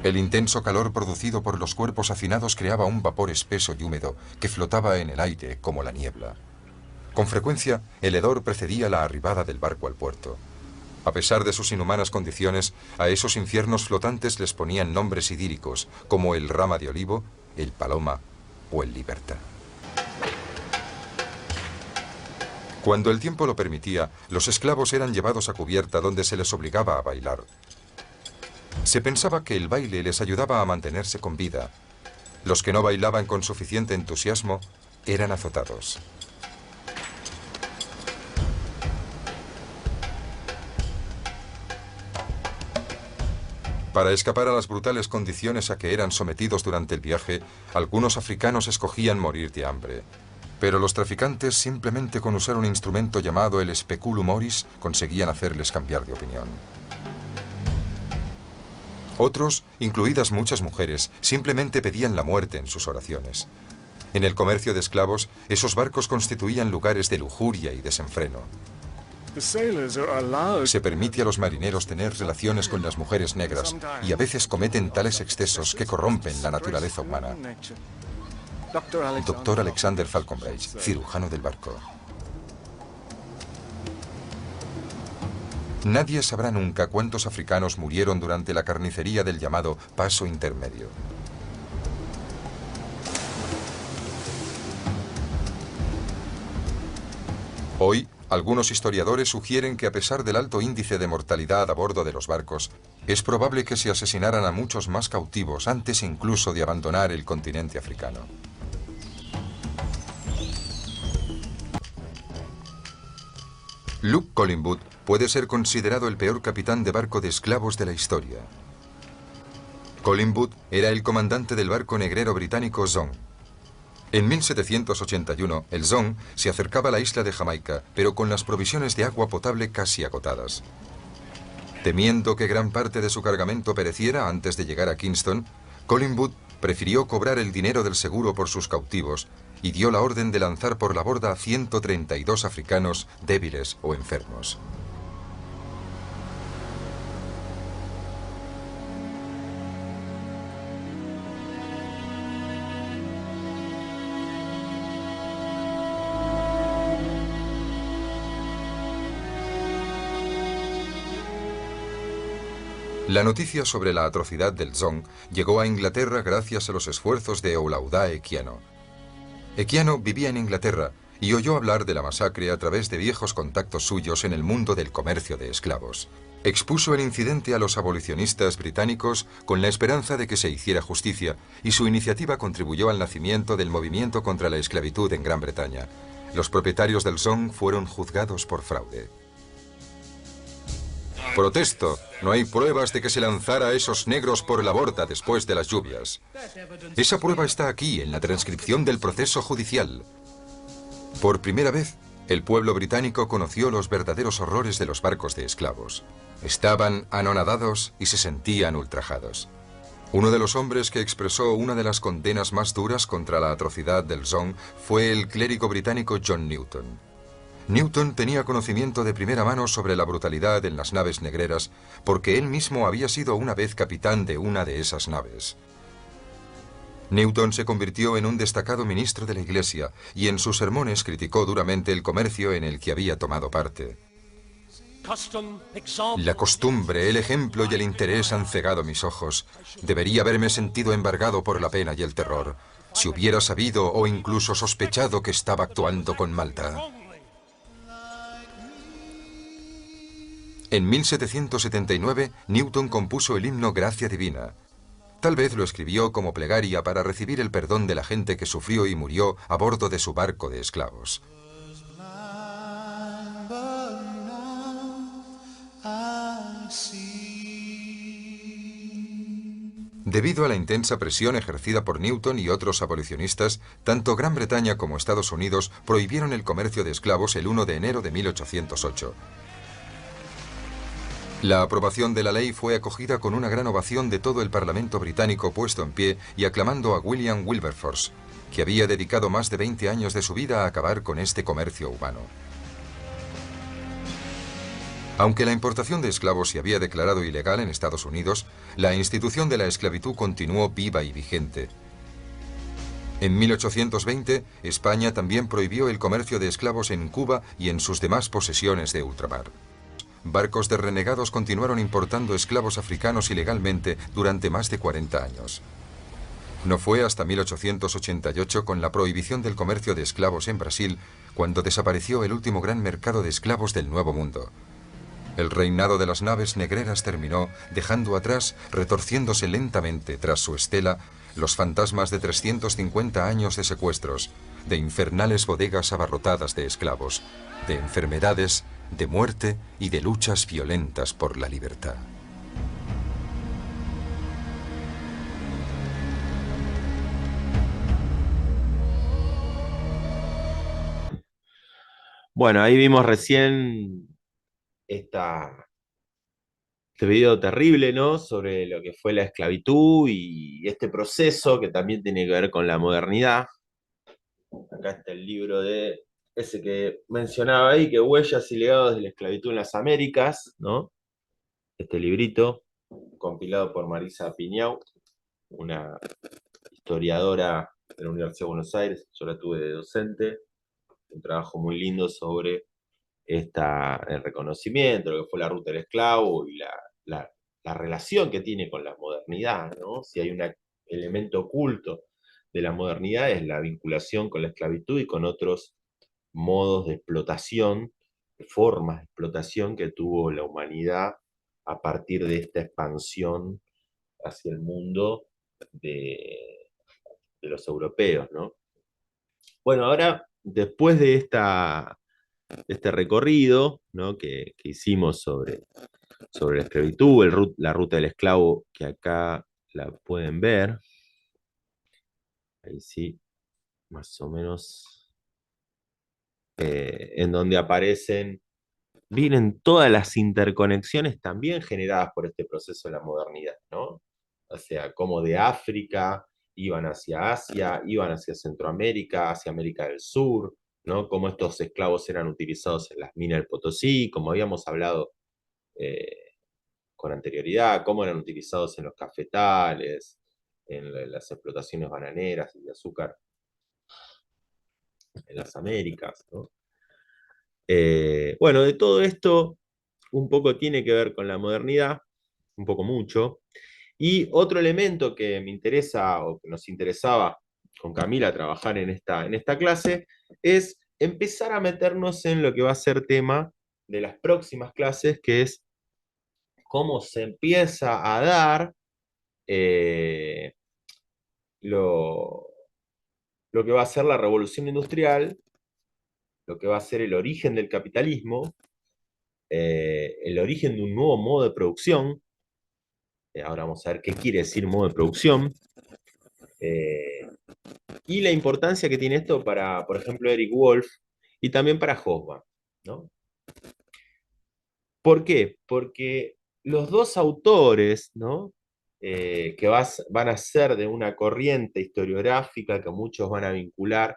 El intenso calor producido por los cuerpos hacinados creaba un vapor espeso y húmedo que flotaba en el aire como la niebla. Con frecuencia, el hedor precedía la arribada del barco al puerto. A pesar de sus inhumanas condiciones, a esos infiernos flotantes les ponían nombres idílicos, como el Rama de Olivo, el Paloma o el Libertad. Cuando el tiempo lo permitía, los esclavos eran llevados a cubierta donde se les obligaba a bailar. Se pensaba que el baile les ayudaba a mantenerse con vida. Los que no bailaban con suficiente entusiasmo eran azotados. Para escapar a las brutales condiciones a que eran sometidos durante el viaje, algunos africanos escogían morir de hambre. Pero los traficantes, simplemente con usar un instrumento llamado el speculum oris, conseguían hacerles cambiar de opinión. Otros, incluidas muchas mujeres, simplemente pedían la muerte en sus oraciones. En el comercio de esclavos, esos barcos constituían lugares de lujuria y desenfreno. Se permite a los marineros tener relaciones con las mujeres negras y a veces cometen tales excesos que corrompen la naturaleza humana. Dr. Alexander Falconbridge, cirujano del barco. Nadie sabrá nunca cuántos africanos murieron durante la carnicería del llamado Paso Intermedio. Hoy, algunos historiadores sugieren que a pesar del alto índice de mortalidad a bordo de los barcos, es probable que se asesinaran a muchos más cautivos antes incluso de abandonar el continente africano. Luke Collingwood puede ser considerado el peor capitán de barco de esclavos de la historia. Collingwood era el comandante del barco negrero británico Zong. En 1781, el Zong se acercaba a la isla de Jamaica, pero con las provisiones de agua potable casi agotadas. Temiendo que gran parte de su cargamento pereciera antes de llegar a Kingston, Collingwood prefirió cobrar el dinero del seguro por sus cautivos y dio la orden de lanzar por la borda a 132 africanos débiles o enfermos. La noticia sobre la atrocidad del Zong llegó a Inglaterra gracias a los esfuerzos de Olaudah Equiano. Equiano vivía en Inglaterra y oyó hablar de la masacre a través de viejos contactos suyos en el mundo del comercio de esclavos. Expuso el incidente a los abolicionistas británicos con la esperanza de que se hiciera justicia, y su iniciativa contribuyó al nacimiento del movimiento contra la esclavitud en Gran Bretaña. Los propietarios del Zong fueron juzgados por fraude. Protesto, no hay pruebas de que se lanzara a esos negros por la borda después de las lluvias. Esa prueba está aquí, en la transcripción del proceso judicial. Por primera vez, el pueblo británico conoció los verdaderos horrores de los barcos de esclavos. Estaban anonadados y se sentían ultrajados. Uno de los hombres que expresó una de las condenas más duras contra la atrocidad del Zong fue el clérigo británico John Newton. Newton tenía conocimiento de primera mano sobre la brutalidad en las naves negreras, porque él mismo había sido una vez capitán de una de esas naves. Newton se convirtió en un destacado ministro de la Iglesia y en sus sermones criticó duramente el comercio en el que había tomado parte. La costumbre, el ejemplo y el interés han cegado mis ojos. Debería haberme sentido embargado por la pena y el terror, si hubiera sabido o incluso sospechado que estaba actuando con maldad. En 1779, Newton compuso el himno Gracia Divina. Tal vez lo escribió como plegaria para recibir el perdón de la gente que sufrió y murió a bordo de su barco de esclavos. Debido a la intensa presión ejercida por Newton y otros abolicionistas, tanto Gran Bretaña como Estados Unidos prohibieron el comercio de esclavos el 1 de enero de 1808. La aprobación de la ley fue acogida con una gran ovación de todo el Parlamento británico puesto en pie y aclamando a William Wilberforce, que había dedicado más de 20 años de su vida a acabar con este comercio humano. Aunque la importación de esclavos se había declarado ilegal en Estados Unidos, la institución de la esclavitud continuó viva y vigente. En 1820, España también prohibió el comercio de esclavos en Cuba y en sus demás posesiones de ultramar. Barcos de renegados continuaron importando esclavos africanos ilegalmente durante más de 40 años. No fue hasta 1888, con la prohibición del comercio de esclavos en Brasil, cuando desapareció el último gran mercado de esclavos del Nuevo Mundo. El reinado de las naves negreras terminó, dejando atrás, retorciéndose lentamente tras su estela, los fantasmas de 350 años de secuestros, de infernales bodegas abarrotadas de esclavos, de enfermedades, de muerte y de luchas violentas por la libertad. Bueno, ahí vimos recién este video terrible, ¿no? Sobre lo que fue la esclavitud y este proceso que también tiene que ver con la modernidad. Acá está el libro de ese que mencionaba ahí, que Huellas y legados de la esclavitud en las Américas, ¿no? Este librito, compilado por Marisa Piñau, una historiadora de la Universidad de Buenos Aires. Yo la tuve de docente, un trabajo muy lindo sobre el reconocimiento, lo que fue la ruta del esclavo y la, la relación que tiene con la modernidad, ¿no? Si hay un elemento oculto de la modernidad es la vinculación con la esclavitud y con otros modos de explotación, formas de explotación que tuvo la humanidad a partir de esta expansión hacia el mundo de los europeos, ¿no? Bueno, ahora, después de este recorrido, ¿no? que hicimos sobre la esclavitud, la ruta del esclavo, que acá la pueden ver, ahí sí, más o menos, en donde vienen todas las interconexiones también generadas por este proceso de la modernidad, ¿no? O sea, como de África iban hacia Asia, iban hacia Centroamérica, hacia América del Sur, ¿no? Cómo estos esclavos eran utilizados en las minas del Potosí, como habíamos hablado eh, con anterioridad, cómo eran utilizados en los cafetales, en las explotaciones bananeras y de azúcar en las Américas, ¿no? Bueno, de todo esto un poco tiene que ver con la modernidad, un poco mucho. Y otro elemento que me interesa o que nos interesaba con Camila trabajar en esta clase es empezar a meternos en lo que va a ser tema de las próximas clases, que es cómo se empieza a dar eh, lo, lo que va a ser la revolución industrial, lo que va a ser el origen del capitalismo, el origen de un nuevo modo de producción. Ahora vamos a ver qué quiere decir modo de producción. Eh, y la importancia que tiene esto para, por ejemplo, Eric Wolf y también para Hobsbawm, ¿no? ¿Por qué? Porque los dos autores, ¿no? Van a ser de una corriente historiográfica que muchos van a vincular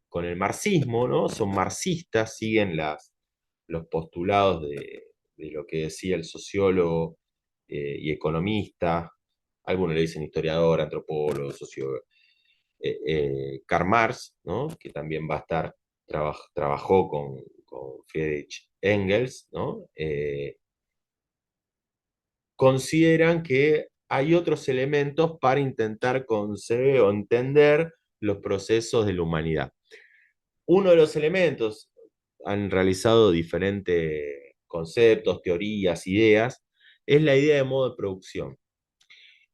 con el marxismo, ¿no? Son marxistas, siguen los postulados de lo que decía el sociólogo y economista, algunos le dicen historiador, antropólogo, sociólogo, Karl Marx, ¿no? Que también va a estar, trabajó con Friedrich Engels, ¿no? Consideran que hay otros elementos para intentar concebir o entender los procesos de la humanidad. Uno de los elementos, han realizado diferentes conceptos, teorías, ideas, es la idea de modo de producción.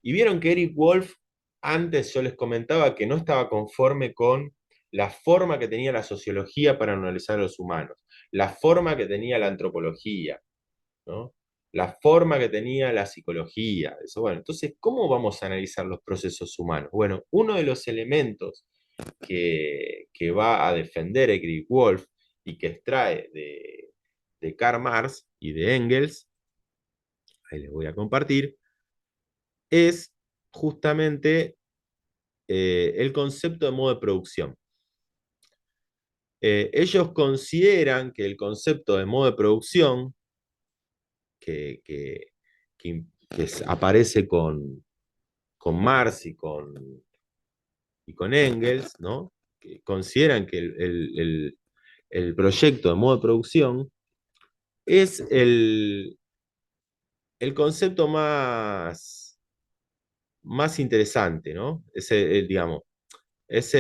Y vieron que Eric Wolf, antes yo les comentaba que no estaba conforme con la forma que tenía la sociología para analizar a los humanos, la forma que tenía la antropología, ¿no? La forma que tenía la psicología. Eso, bueno, entonces, ¿cómo vamos a analizar los procesos humanos? Bueno, uno de los elementos que va a defender Eric Wolf y que extrae de Karl Marx y de Engels, ahí les voy a compartir, es justamente el concepto de modo de producción. Ellos consideran que el concepto de modo de producción, que, que, que aparece con Marx y con Engels, ¿no? Que consideran que el proyecto de modo de producción es el concepto más interesante, ¿no? Digamos, es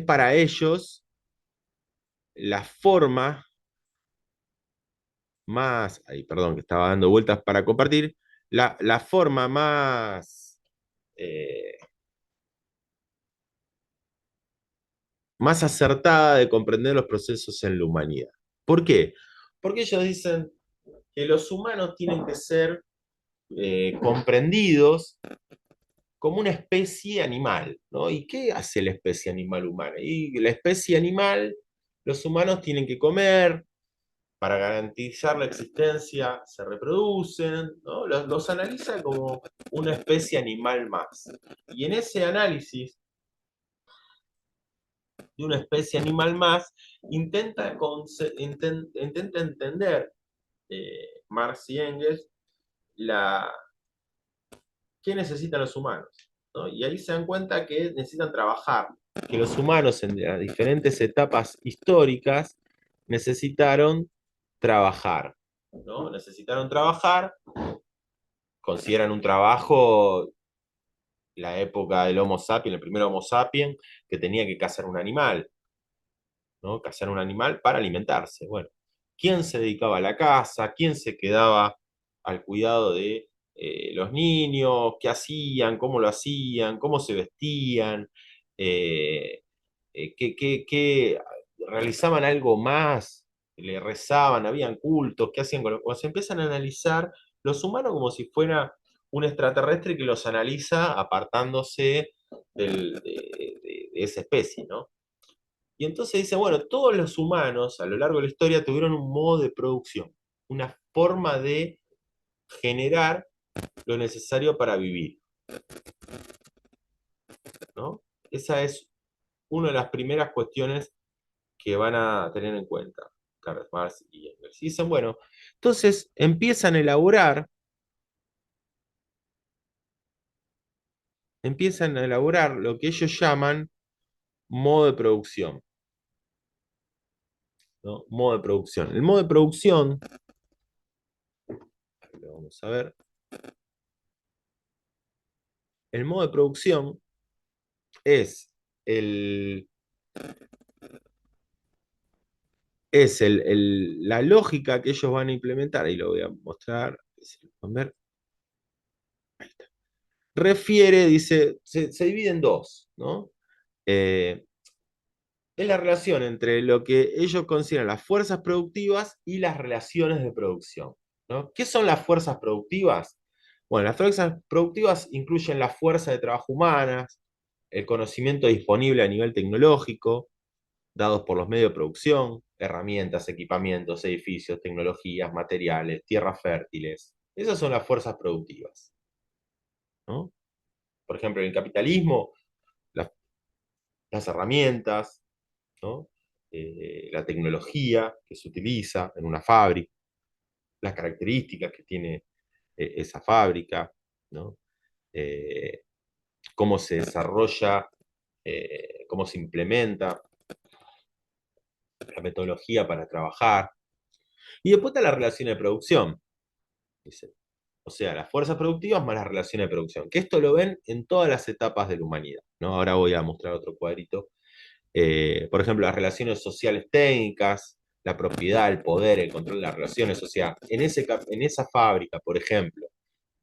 para ellos la forma más, ay, perdón, que estaba dando vueltas para compartir, la forma eh, más acertada de comprender los procesos en la humanidad. ¿Por qué? Porque ellos dicen que los humanos tienen que ser comprendidos como una especie animal, ¿no? ¿Y qué hace la especie animal humana? Y la especie animal, los humanos tienen que comer, para garantizar la existencia se reproducen, ¿no? Los analiza como una especie animal más. Y en ese análisis de una especie animal más, intenta entender Marx y Engels la, qué necesitan los humanos, ¿no? Y ahí se dan cuenta que necesitan trabajar, que los humanos en las diferentes etapas históricas necesitaron trabajar, ¿no? Necesitaron trabajar, consideran un trabajo la época del Homo sapiens, el primer Homo sapiens, que tenía que cazar un animal, ¿no? Cazar un animal para alimentarse. Bueno, ¿quién se dedicaba a la caza? ¿Quién se quedaba al cuidado de los niños? ¿Qué hacían? ¿Cómo lo hacían? ¿Cómo se vestían? Eh, ¿Realizaban algo más? ¿Le rezaban? ¿Habían cultos? ¿Qué hacían cuando se empiezan a analizar los humanos como si fuera un extraterrestre que los analiza apartándose de esa especie, ¿no? Y entonces dice, bueno, todos los humanos a lo largo de la historia tuvieron un modo de producción, una forma de generar lo necesario para vivir, ¿no? Esa es una de las primeras cuestiones que van a tener en cuenta Karl Marx y Engels. Y dicen, bueno, entonces empiezan a elaborar lo que ellos llaman modo de producción, ¿no? Modo de producción. El modo de producción, lo vamos a ver, el modo de producción es el, la lógica que ellos van a implementar, y lo voy a mostrar, refiere, dice, se divide en dos, ¿no? Eh, es la relación entre lo que ellos consideran las fuerzas productivas y las relaciones de producción, ¿no? ¿Qué son las fuerzas productivas? Bueno, las fuerzas productivas incluyen la fuerza de trabajo humana, el conocimiento disponible a nivel tecnológico, dados por los medios de producción, herramientas, equipamientos, edificios, tecnologías, materiales, tierras fértiles. Esas son las fuerzas productivas, ¿no? Por ejemplo, en el capitalismo, las, las herramientas, ¿no? La tecnología que se utiliza en una fábrica, las características que tiene esa fábrica, ¿no? Eh, Cómo se desarrolla, cómo se implementa la metodología para trabajar. Y después está la relación de producción, dice. O sea, las fuerzas productivas más las relaciones de producción, que esto lo ven en todas las etapas de la humanidad, ¿no? Ahora voy a mostrar otro cuadrito. Por ejemplo, las relaciones sociales técnicas, la propiedad, el poder, el control de las relaciones. O sea, en esa fábrica, por ejemplo,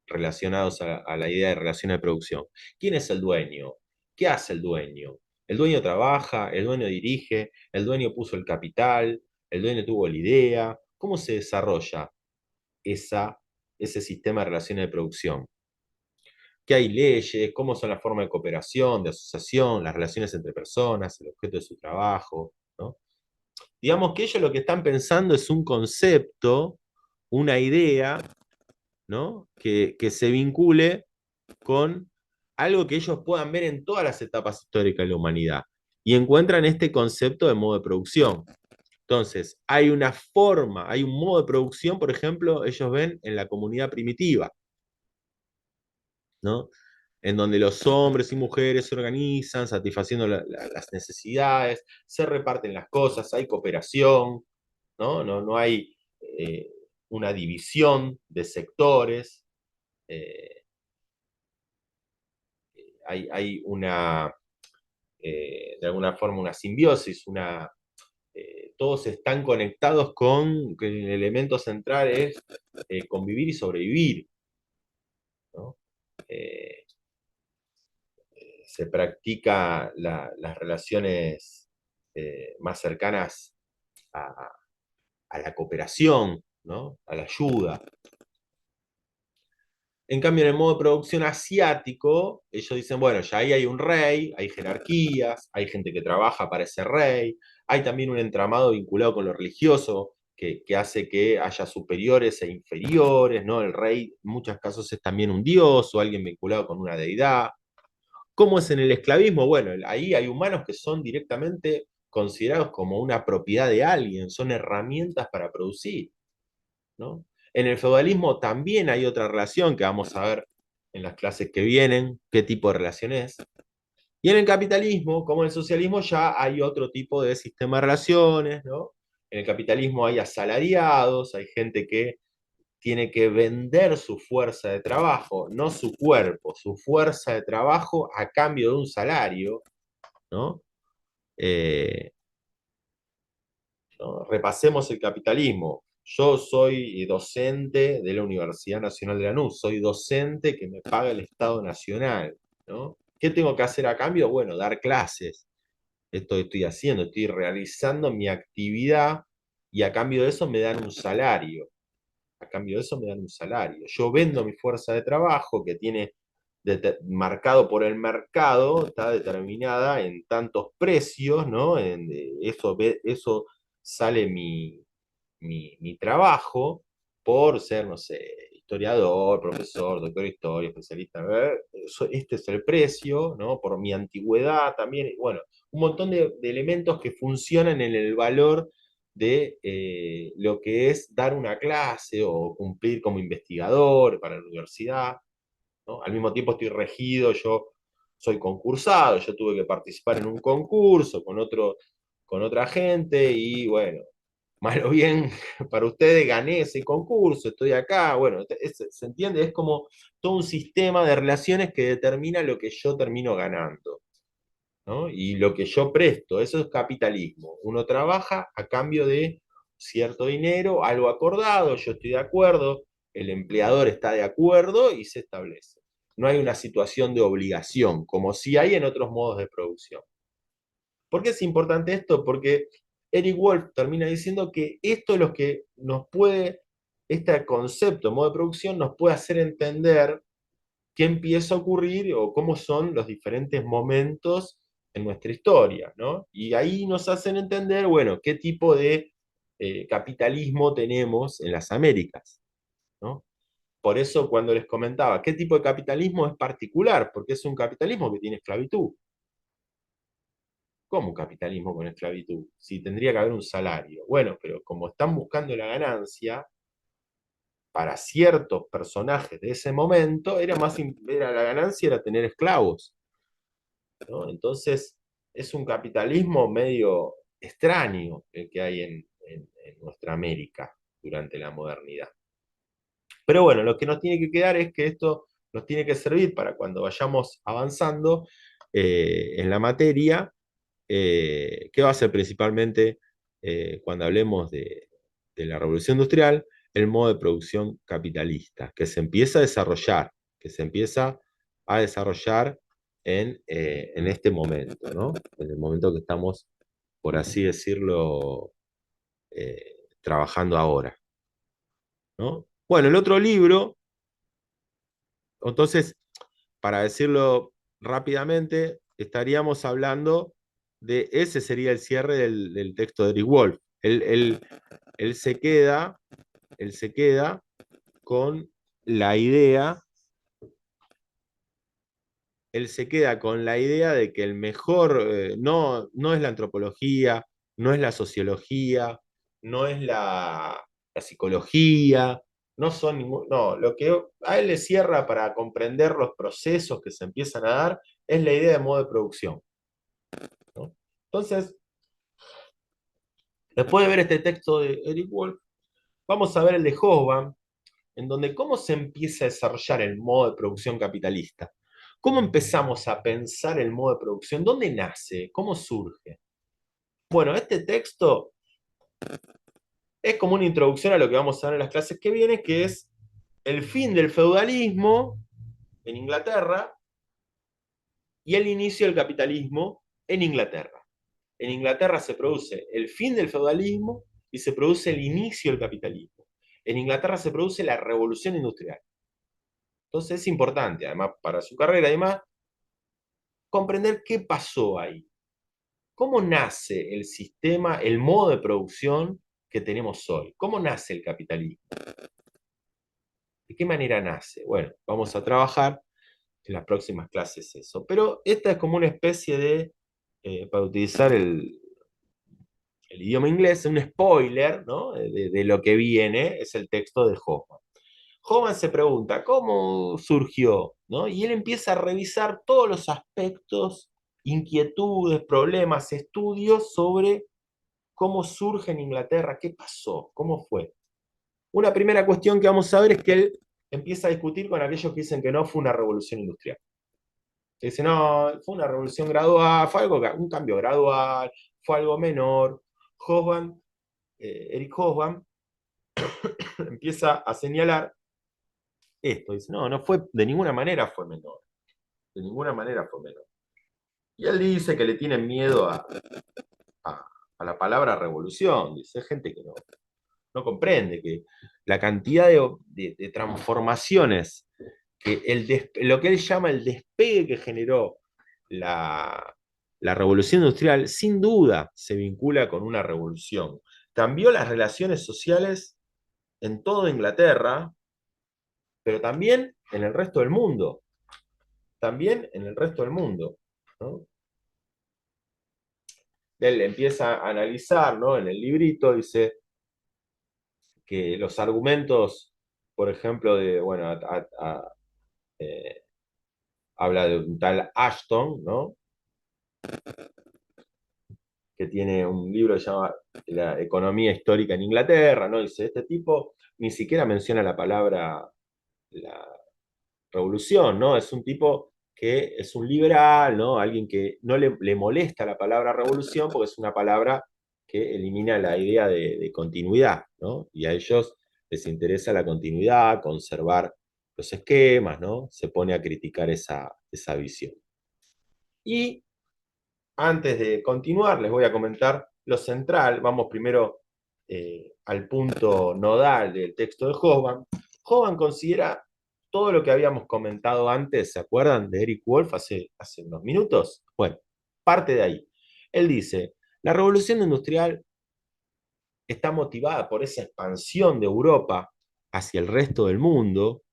relacionados a la idea de relaciones de producción, ¿quién es el dueño? ¿Qué hace el dueño? El dueño trabaja, el dueño dirige, el dueño puso el capital, el dueño tuvo la idea. ¿Cómo se desarrolla esa, ese sistema de relaciones de producción? ¿Qué hay leyes? ¿Cómo son las formas de cooperación, de asociación, las relaciones entre personas, el objeto de su trabajo? ¿No? Digamos que ellos lo que están pensando es un concepto, una idea, ¿no? Que se vincule con algo que ellos puedan ver en todas las etapas históricas de la humanidad. Y encuentran este concepto de modo de producción. Entonces, hay una forma, hay un modo de producción, por ejemplo, ellos ven en la comunidad primitiva, ¿no? En donde los hombres y mujeres se organizan, satisfaciendo las necesidades, se reparten las cosas, hay cooperación, ¿no? No hay una división de sectores, eh, hay una, de alguna forma, una simbiosis, todos están conectados con, que el elemento central es convivir y sobrevivir, ¿no? Eh, Se practica las relaciones más cercanas a, a la cooperación, ¿no? A la ayuda. En cambio, en el modo de producción asiático, ellos dicen, bueno, ya ahí hay un rey, hay jerarquías, hay gente que trabaja para ese rey, hay también un entramado vinculado con lo religioso que hace que haya superiores e inferiores, ¿no? El rey en muchos casos es también un dios o alguien vinculado con una deidad. ¿Cómo es en el esclavismo? Bueno, ahí hay humanos que son directamente considerados como una propiedad de alguien, son herramientas para producir, ¿no? En el feudalismo también hay otra relación que vamos a ver en las clases que vienen, qué tipo de relación es. Y en el capitalismo, como en el socialismo, ya hay otro tipo de sistema de relaciones, ¿no? En el capitalismo hay asalariados, hay gente que tiene que vender su fuerza de trabajo, no su cuerpo, su fuerza de trabajo a cambio de un salario, ¿no? Eh, ¿No? Repasemos el capitalismo. Yo soy docente de la Universidad Nacional de Lanús, soy docente que me paga el Estado Nacional, ¿no? ¿Qué tengo que hacer a cambio? Bueno, dar clases. Esto estoy haciendo, estoy realizando mi actividad y a cambio de eso me dan un salario. A cambio de eso me dan un salario. Yo vendo mi fuerza de trabajo que tiene marcado por el mercado, está determinada en tantos precios, ¿no? Eso sale mi trabajo por ser, no sé, historiador, profesor, doctor de historia, especialista. Este es el precio, ¿no? Por mi antigüedad también, bueno, un montón de elementos que funcionan en el valor de lo que es dar una clase o cumplir como investigador para la universidad, ¿no? Al mismo tiempo estoy regido, yo soy concursado, yo tuve que participar en un concurso con otra gente y bueno, mal o bien para ustedes gané ese concurso, estoy acá, bueno, ¿se entiende? Es como todo un sistema de relaciones que determina lo que yo termino ganando, ¿no? Y lo que yo presto, eso es capitalismo. Uno trabaja a cambio de cierto dinero, algo acordado, yo estoy de acuerdo, el empleador está de acuerdo y se establece. No hay una situación de obligación, como si hay en otros modos de producción. ¿Por qué es importante esto? Porque Eric Wolf termina diciendo que esto es lo que nos puede, este concepto, modo de producción, nos puede hacer entender qué empieza a ocurrir o cómo son los diferentes momentos en nuestra historia, ¿no? Y ahí nos hacen entender, bueno, qué tipo de capitalismo tenemos en las Américas, ¿no? Por eso cuando les comentaba, ¿qué tipo de capitalismo es particular? Porque es un capitalismo que tiene esclavitud. ¿Cómo un capitalismo con esclavitud? Si tendría que haber un salario. Bueno, pero como están buscando la ganancia, para ciertos personajes de ese momento, era la ganancia era tener esclavos, ¿no? Entonces, es un capitalismo medio extraño el que hay en nuestra América durante la modernidad. Pero bueno, lo que nos tiene que quedar es que esto nos tiene que servir para cuando vayamos avanzando en la materia, que va a ser principalmente cuando hablemos de la revolución industrial, el modo de producción capitalista, que se empieza a desarrollar, que se empieza a desarrollar en este momento, ¿no? En el momento que estamos, por así decirlo, trabajando ahora, ¿no? Bueno, el otro libro, entonces, para decirlo rápidamente, estaríamos hablando ese sería el cierre del texto de Eric Wolf. Él se queda, él se queda con la idea, él se queda con la idea de que el mejor no es la antropología, no es la sociología, no es la psicología, no son no, lo que a él le cierra para comprender los procesos que se empiezan a dar es la idea de modo de producción, ¿no? Entonces, después de ver este texto de Eric Wolf, vamos a ver el de Hobsbawm, en donde cómo se empieza a desarrollar el modo de producción capitalista. ¿Cómo empezamos a pensar el modo de producción? ¿Dónde nace? ¿Cómo surge? Bueno, este texto es como una introducción a lo que vamos a ver en las clases que vienen, que es el fin del feudalismo en Inglaterra y el inicio del capitalismo en Inglaterra. En Inglaterra se produce el fin del feudalismo y se produce el inicio del capitalismo. En Inglaterra se produce la revolución industrial. Entonces es importante, además, para su carrera, además, comprender qué pasó ahí. ¿Cómo nace el sistema, el modo de producción que tenemos hoy? ¿Cómo nace el capitalismo? ¿De qué manera nace? Bueno, vamos a trabajar en las próximas clases eso. Pero esta es como una especie de, para utilizar el idioma inglés, un spoiler, ¿no? De lo que viene, es el texto de Hoffman. Hoffman se pregunta, ¿cómo surgió? ¿No? Y él empieza a revisar todos los aspectos, inquietudes, problemas, estudios sobre cómo surge en Inglaterra, qué pasó, cómo fue. Una primera cuestión que vamos a ver es que él empieza a discutir con aquellos que dicen que no fue una revolución industrial. Que dicen, no, fue una revolución gradual, fue algo, un cambio gradual, fue algo menor. Hobsbawm, Eric Hobsbawm, empieza a señalar esto. Dice, no, no fue, de ninguna manera fue menor. De ninguna manera fue menor. Y él dice que le tienen miedo a, a la palabra revolución. Dice, hay gente que no comprende que la cantidad de transformaciones, que lo que él llama el despegue que generó la, la revolución industrial, sin duda se vincula con una revolución. Cambió las relaciones sociales en toda Inglaterra, pero también en el resto del mundo. También en el resto del mundo. ¿No? Él empieza a analizar, ¿no? En el librito dice que los argumentos, por ejemplo, de, bueno, eh, habla de un tal Ashton, ¿no? Que tiene un libro que se llama La economía histórica en Inglaterra, ¿no? Dice, este tipo ni siquiera menciona la palabra la revolución, ¿no? Es un tipo que es un liberal, ¿no? Alguien que no le molesta la palabra revolución porque es una palabra que elimina la idea de continuidad, ¿no? Y a ellos les interesa la continuidad, conservar los esquemas, ¿no? Se pone a criticar esa visión. Y antes de continuar, les voy a comentar lo central. Vamos primero al punto nodal del texto de Hobbes. Hobbes considera todo lo que habíamos comentado antes, ¿se acuerdan de Eric Wolf hace unos minutos? Bueno, parte de ahí. Él dice, la revolución industrial está motivada por esa expansión de Europa hacia el resto del mundo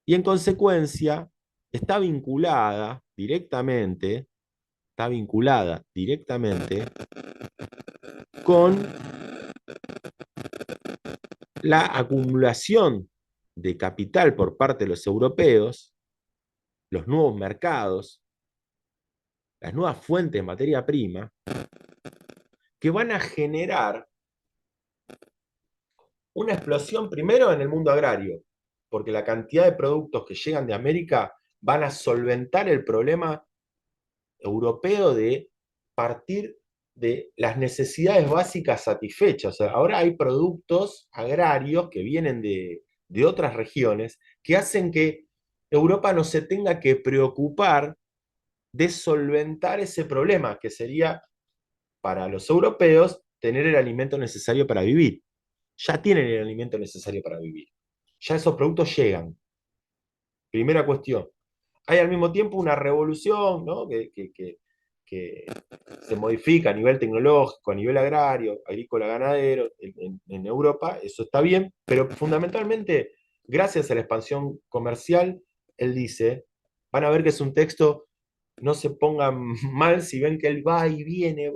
y en consecuencia está vinculada directamente con la acumulación de capital por parte de los europeos, los nuevos mercados, las nuevas fuentes de materia prima, que van a generar una explosión primero en el mundo agrario, porque la cantidad de productos que llegan de América van a solventar el problema europeo de partir de las necesidades básicas satisfechas. O sea, ahora hay productos agrarios que vienen de otras regiones que hacen que Europa no se tenga que preocupar de solventar ese problema, que sería para los europeos tener el alimento necesario para vivir. Ya tienen el alimento necesario para vivir. Ya esos productos llegan. Primera cuestión. Hay al mismo tiempo una revolución, ¿no? Que se modifica a nivel tecnológico, a nivel agrario, agrícola, ganadero, en Europa, eso está bien, pero fundamentalmente, gracias a la expansión comercial, él dice, van a ver que es un texto, no se pongan mal si ven que él va y viene,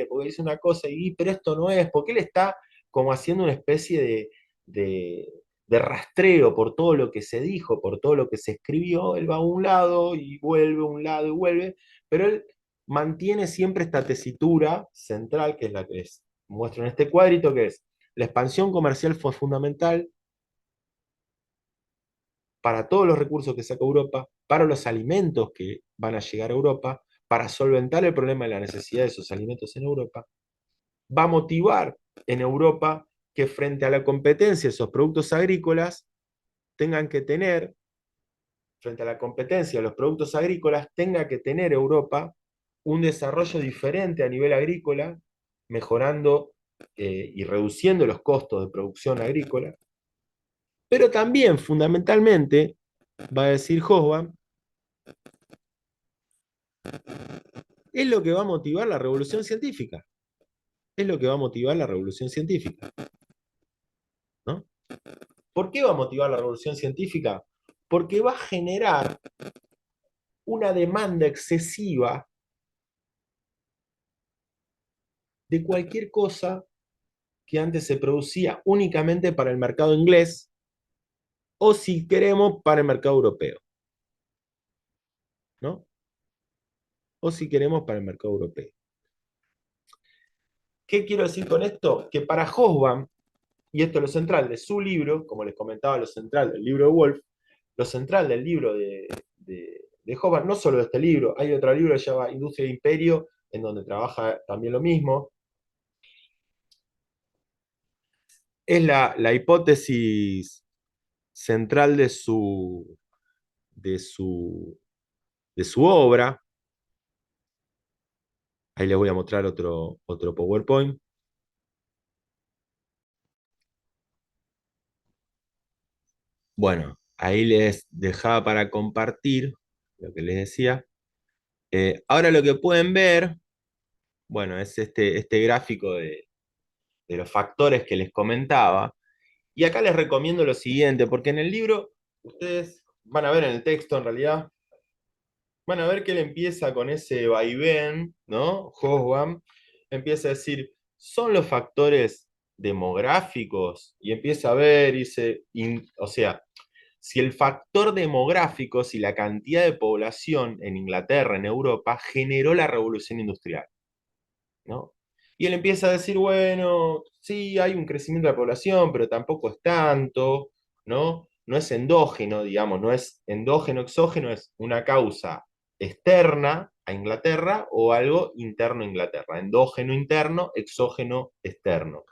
porque dice una cosa y, pero esto no es, porque él está como haciendo una especie de, de rastreo por todo lo que se dijo, por todo lo que se escribió, él va a un lado y vuelve, a un lado y vuelve, pero él mantiene siempre esta tesitura central, que es la que les muestro en este cuadrito, que es la expansión comercial fue fundamental para todos los recursos que saca Europa, para los alimentos que van a llegar a Europa, para solventar el problema de la necesidad de esos alimentos en Europa, va a motivar en Europa que frente a la competencia de esos productos agrícolas tengan que tener, frente a la competencia de los productos agrícolas, tenga que tener Europa un desarrollo diferente a nivel agrícola, mejorando y reduciendo los costos de producción agrícola, Pero también, fundamentalmente, va a decir Hobsbawm, es lo que va a motivar la revolución científica. Es lo que va a motivar la revolución científica, ¿no? ¿Por qué va a motivar la revolución científica? Porque va a generar una demanda excesiva de cualquier cosa que antes se producía únicamente para el mercado inglés o, si queremos, para el mercado europeo, ¿no? O, si queremos, para el mercado europeo. ¿Qué quiero decir con esto? Que para Hobsbawm, y esto es lo central de su libro, como les comentaba, lo central del libro de Wolf, lo central del libro de Hobsbawm, no solo de este libro, hay otro libro que se llama Industria e Imperio, en donde trabaja también lo mismo, es la hipótesis central de su, de su obra. Ahí les voy a mostrar otro PowerPoint. Bueno, ahí les dejaba para compartir lo que les decía. Ahora lo que pueden ver, bueno, es este gráfico de los factores que les comentaba. Y acá les recomiendo lo siguiente, porque en el libro, ustedes van a ver en el texto en realidad, van a ver que él empieza con ese vaivén, ¿no? Hobsbawm empieza a decir, son los factores demográficos, y empieza a ver, y dice, o sea, si el factor demográfico, si la cantidad de población en Inglaterra, en Europa, generó la revolución industrial, ¿no? Y él empieza a decir, bueno, sí, hay un crecimiento de la población, pero tampoco es tanto, ¿no? No es endógeno, digamos, no es endógeno, exógeno, es una causa externa a Inglaterra o algo interno a Inglaterra, endógeno interno, exógeno externo.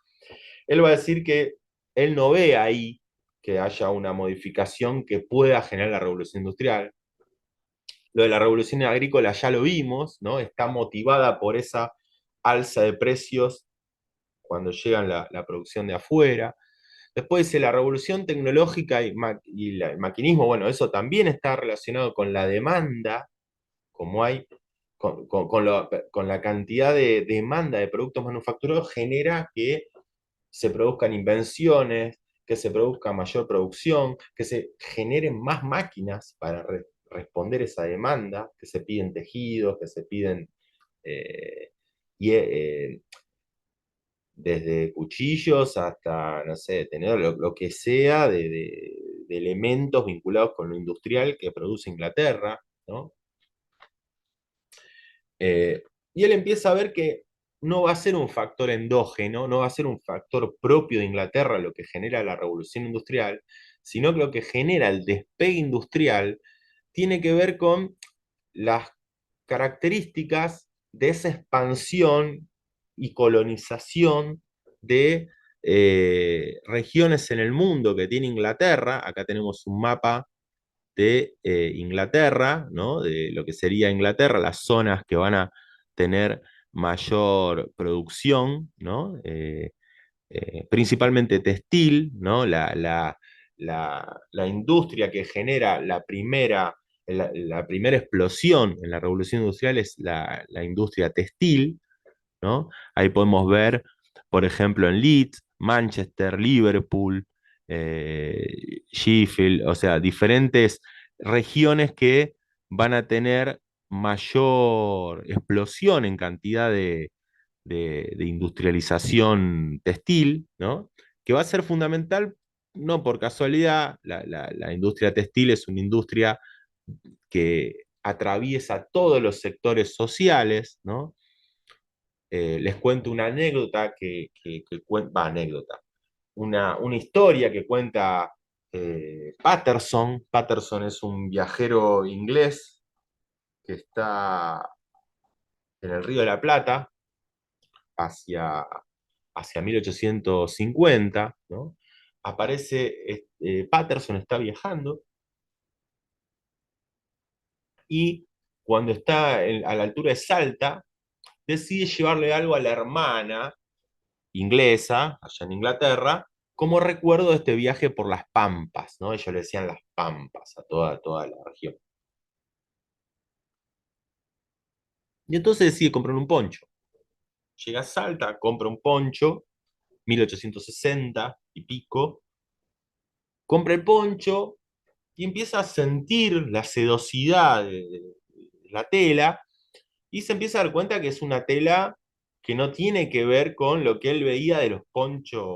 Él va a decir que él no ve ahí que haya una modificación que pueda generar la revolución industrial. Lo de la revolución agrícola ya lo vimos, ¿no? Está motivada por esa alza de precios cuando llegan la producción de afuera. Después dice la revolución tecnológica y el maquinismo, bueno, eso también está relacionado con la demanda, como hay, con la cantidad de demanda de productos manufacturados, genera que se produzcan invenciones, que se produzca mayor producción, que se generen más máquinas para responder esa demanda, que se piden tejidos, que se piden eh, y, desde cuchillos hasta, no sé, tener lo que sea de elementos vinculados con lo industrial que produce Inglaterra, ¿no? Eh, y él empieza a ver que no va a ser un factor endógeno, no va a ser un factor propio de Inglaterra lo que genera la revolución industrial, sino que lo que genera el despegue industrial tiene que ver con las características de esa expansión y colonización de regiones en el mundo que tiene Inglaterra. Acá tenemos un mapa de Inglaterra, ¿no? De lo que sería Inglaterra, las zonas que van a tener mayor producción, ¿no? Principalmente textil, ¿no? La industria que genera la primera explosión en la revolución industrial es la industria textil, ¿no? Ahí podemos ver, por ejemplo, en Leeds, Manchester, Liverpool, Sheffield, o sea, diferentes regiones que van a tener mayor explosión en cantidad de industrialización textil, ¿no? Que va a ser fundamental, no por casualidad, la industria textil es una industria que atraviesa todos los sectores sociales, ¿no? Les cuento una anécdota anécdota, una historia que cuenta Patterson. Patterson es un viajero inglés que está en el Río de la Plata hacia, hacia 1850, ¿no? Aparece, Patterson está viajando y cuando está a la altura de Salta, decide llevarle algo a la hermana inglesa, allá en Inglaterra, como recuerdo de este viaje por las Pampas, ¿no? Ellos le decían las Pampas a toda la región. Y entonces decide comprar un poncho. Llega a Salta, compra un poncho, 1860 y pico, compra el poncho y empieza a sentir la sedosidad de la tela y se empieza a dar cuenta que es una tela que no tiene que ver con lo que él veía de los ponchos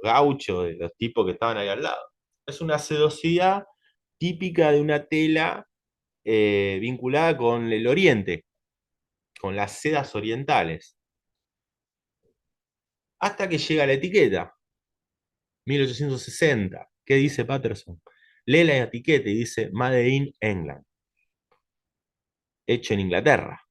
gauchos, de los tipos que estaban ahí al lado. Es una sedosidad típica de una tela vinculada con el oriente, con las sedas orientales, hasta que llega la etiqueta, 1860. ¿Qué dice Patterson? Lee la etiqueta y dice Made in England, hecho en Inglaterra.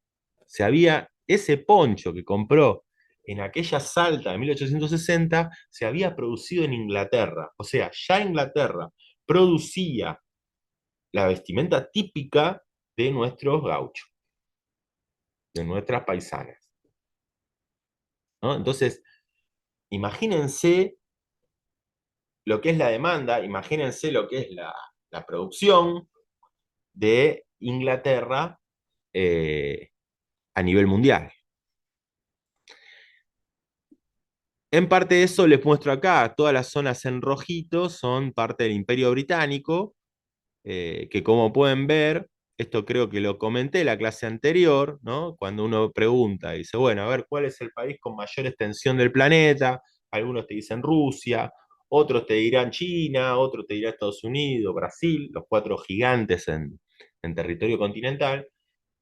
Se había, ese poncho que compró en aquella Salta de 1860 se había producido en Inglaterra. O sea, ya Inglaterra producía la vestimenta típica de nuestros gauchos, de nuestras paisanas, ¿no? Entonces, imagínense lo que es la demanda, imagínense lo que es la producción de Inglaterra a nivel mundial. En parte de eso les muestro acá, todas las zonas en rojito son parte del Imperio Británico, que como pueden ver, esto creo que lo comenté en la clase anterior, ¿no? Cuando uno pregunta, dice, bueno, a ver, ¿cuál es el país con mayor extensión del planeta? Algunos te dicen Rusia, otros te dirán China, otros te dirán Estados Unidos, Brasil, los cuatro gigantes en territorio continental,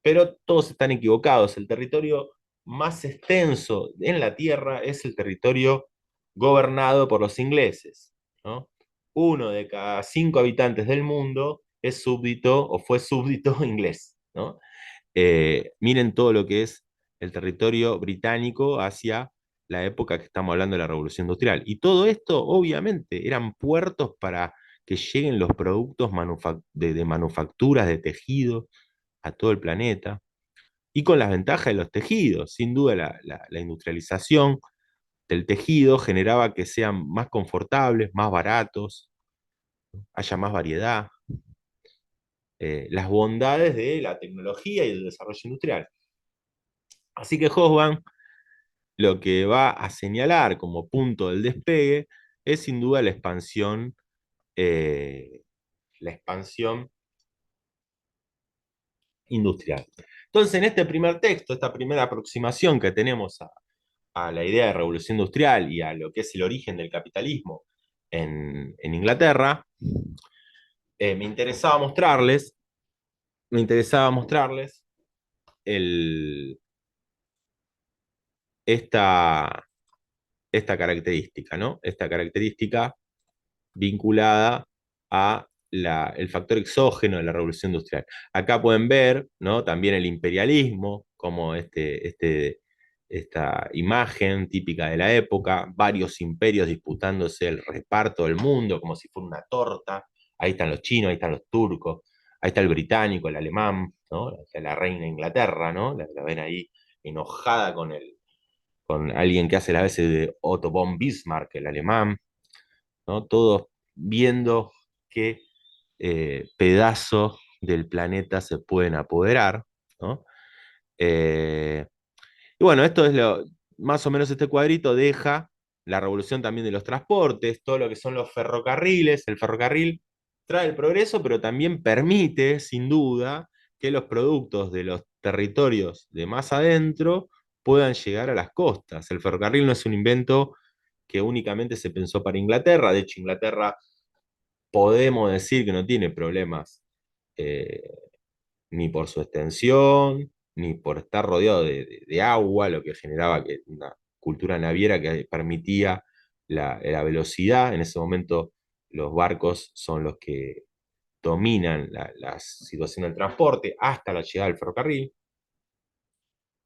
pero todos están equivocados. El territorio más extenso en la Tierra es el territorio gobernado por los ingleses, ¿no? Uno de cada 5 habitantes del mundo es súbdito o fue súbdito inglés, ¿no? Miren todo lo que es el territorio británico hacia la época que estamos hablando de la Revolución Industrial. Y todo esto, obviamente, eran puertos para que lleguen los productos de manufacturas, de tejidos, a todo el planeta, y con las ventajas de los tejidos. Sin duda, la industrialización del tejido generaba que sean más confortables, más baratos, haya más variedad, las bondades de la tecnología y del desarrollo industrial. Así que Hobsbawm lo que va a señalar como punto del despegue es sin duda la expansión industrial. Entonces, en este primer texto, esta primera aproximación que tenemos a la idea de revolución industrial y a lo que es el origen del capitalismo en Inglaterra, me interesaba mostrarles, me interesaba mostrarles el, esta, esta característica, ¿no? Esta característica vinculada a el factor exógeno de la revolución industrial. Acá pueden ver, ¿no? También el imperialismo, como esta imagen típica de la época, varios imperios disputándose el reparto del mundo como si fuera una torta. Ahí están los chinos, ahí están los turcos, ahí está el británico, el alemán, ¿no? La reina de Inglaterra, ¿no? La ven ahí enojada con alguien que hace las veces de Otto von Bismarck, el alemán, ¿no? Todos viendo qué pedazos del planeta se pueden apoderar, ¿no? Eh, y bueno, esto es más o menos este cuadrito deja la revolución también de los transportes, todo lo que son los ferrocarriles. El ferrocarril trae el progreso, pero también permite, sin duda, que los productos de los territorios de más adentro puedan llegar a las costas. El ferrocarril no es un invento que únicamente se pensó para Inglaterra. De hecho, Inglaterra podemos decir que no tiene problemas eh, ni por su extensión, ni por estar rodeado de agua, lo que generaba que una cultura naviera que permitía la velocidad. En ese momento los barcos son los que dominan la situación del transporte hasta la llegada del ferrocarril.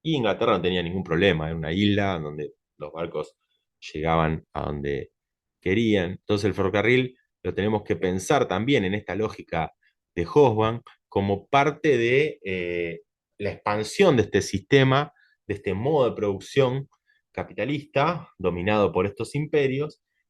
Y Inglaterra no tenía ningún problema, era una isla donde los barcos llegaban a donde querían. Entonces el ferrocarril lo tenemos que pensar también en esta lógica de Hobsbawm como parte de la expansión de este sistema, de este modo de producción capitalista dominado por estos imperios,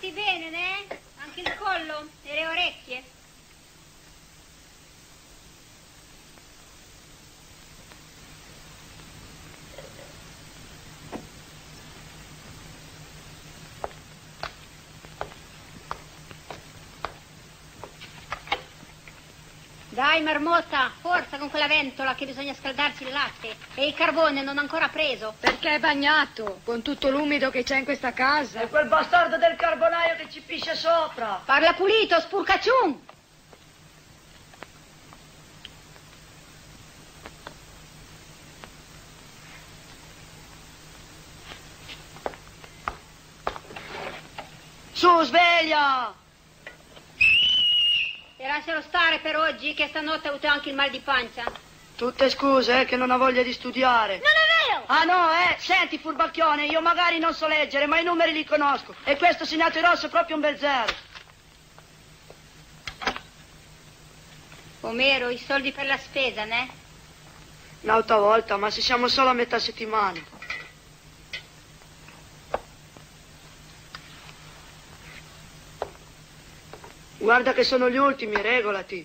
Fatti bene, né? Anche il collo e le orecchie. Dai, marmotta, forza con quella ventola che bisogna scaldarsi il latte. E il carbone non ho ancora preso. Perché è bagnato, con tutto l'umido che c'è in questa casa. È quel bastardo del carbonaio che ci piscia sopra. Parla pulito, spurcacciun. Su, sveglia! E lascialo stare per oggi, che stanotte ho avuto anche il mal di pancia. Tutte scuse, che non ha voglia di studiare. Non è vero! Ah no, Senti, furbacchione, io magari non so leggere, ma i numeri li conosco. E questo segnato in rosso è proprio un bel zero. Omero, i soldi per la spesa, né? Un'altra volta, ma se siamo solo a metà settimana. Guarda che sono gli ultimi, regolati.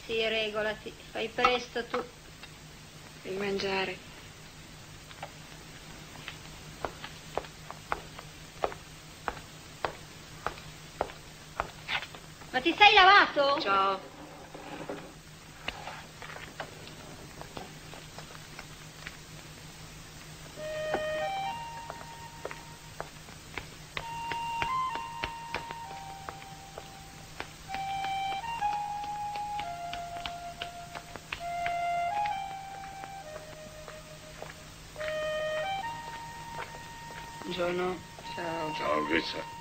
Sì, regolati. Fai presto tu. Devi mangiare. Ma ti sei lavato? Ciao. Buongiorno. Ciao. Ciao, Grizza.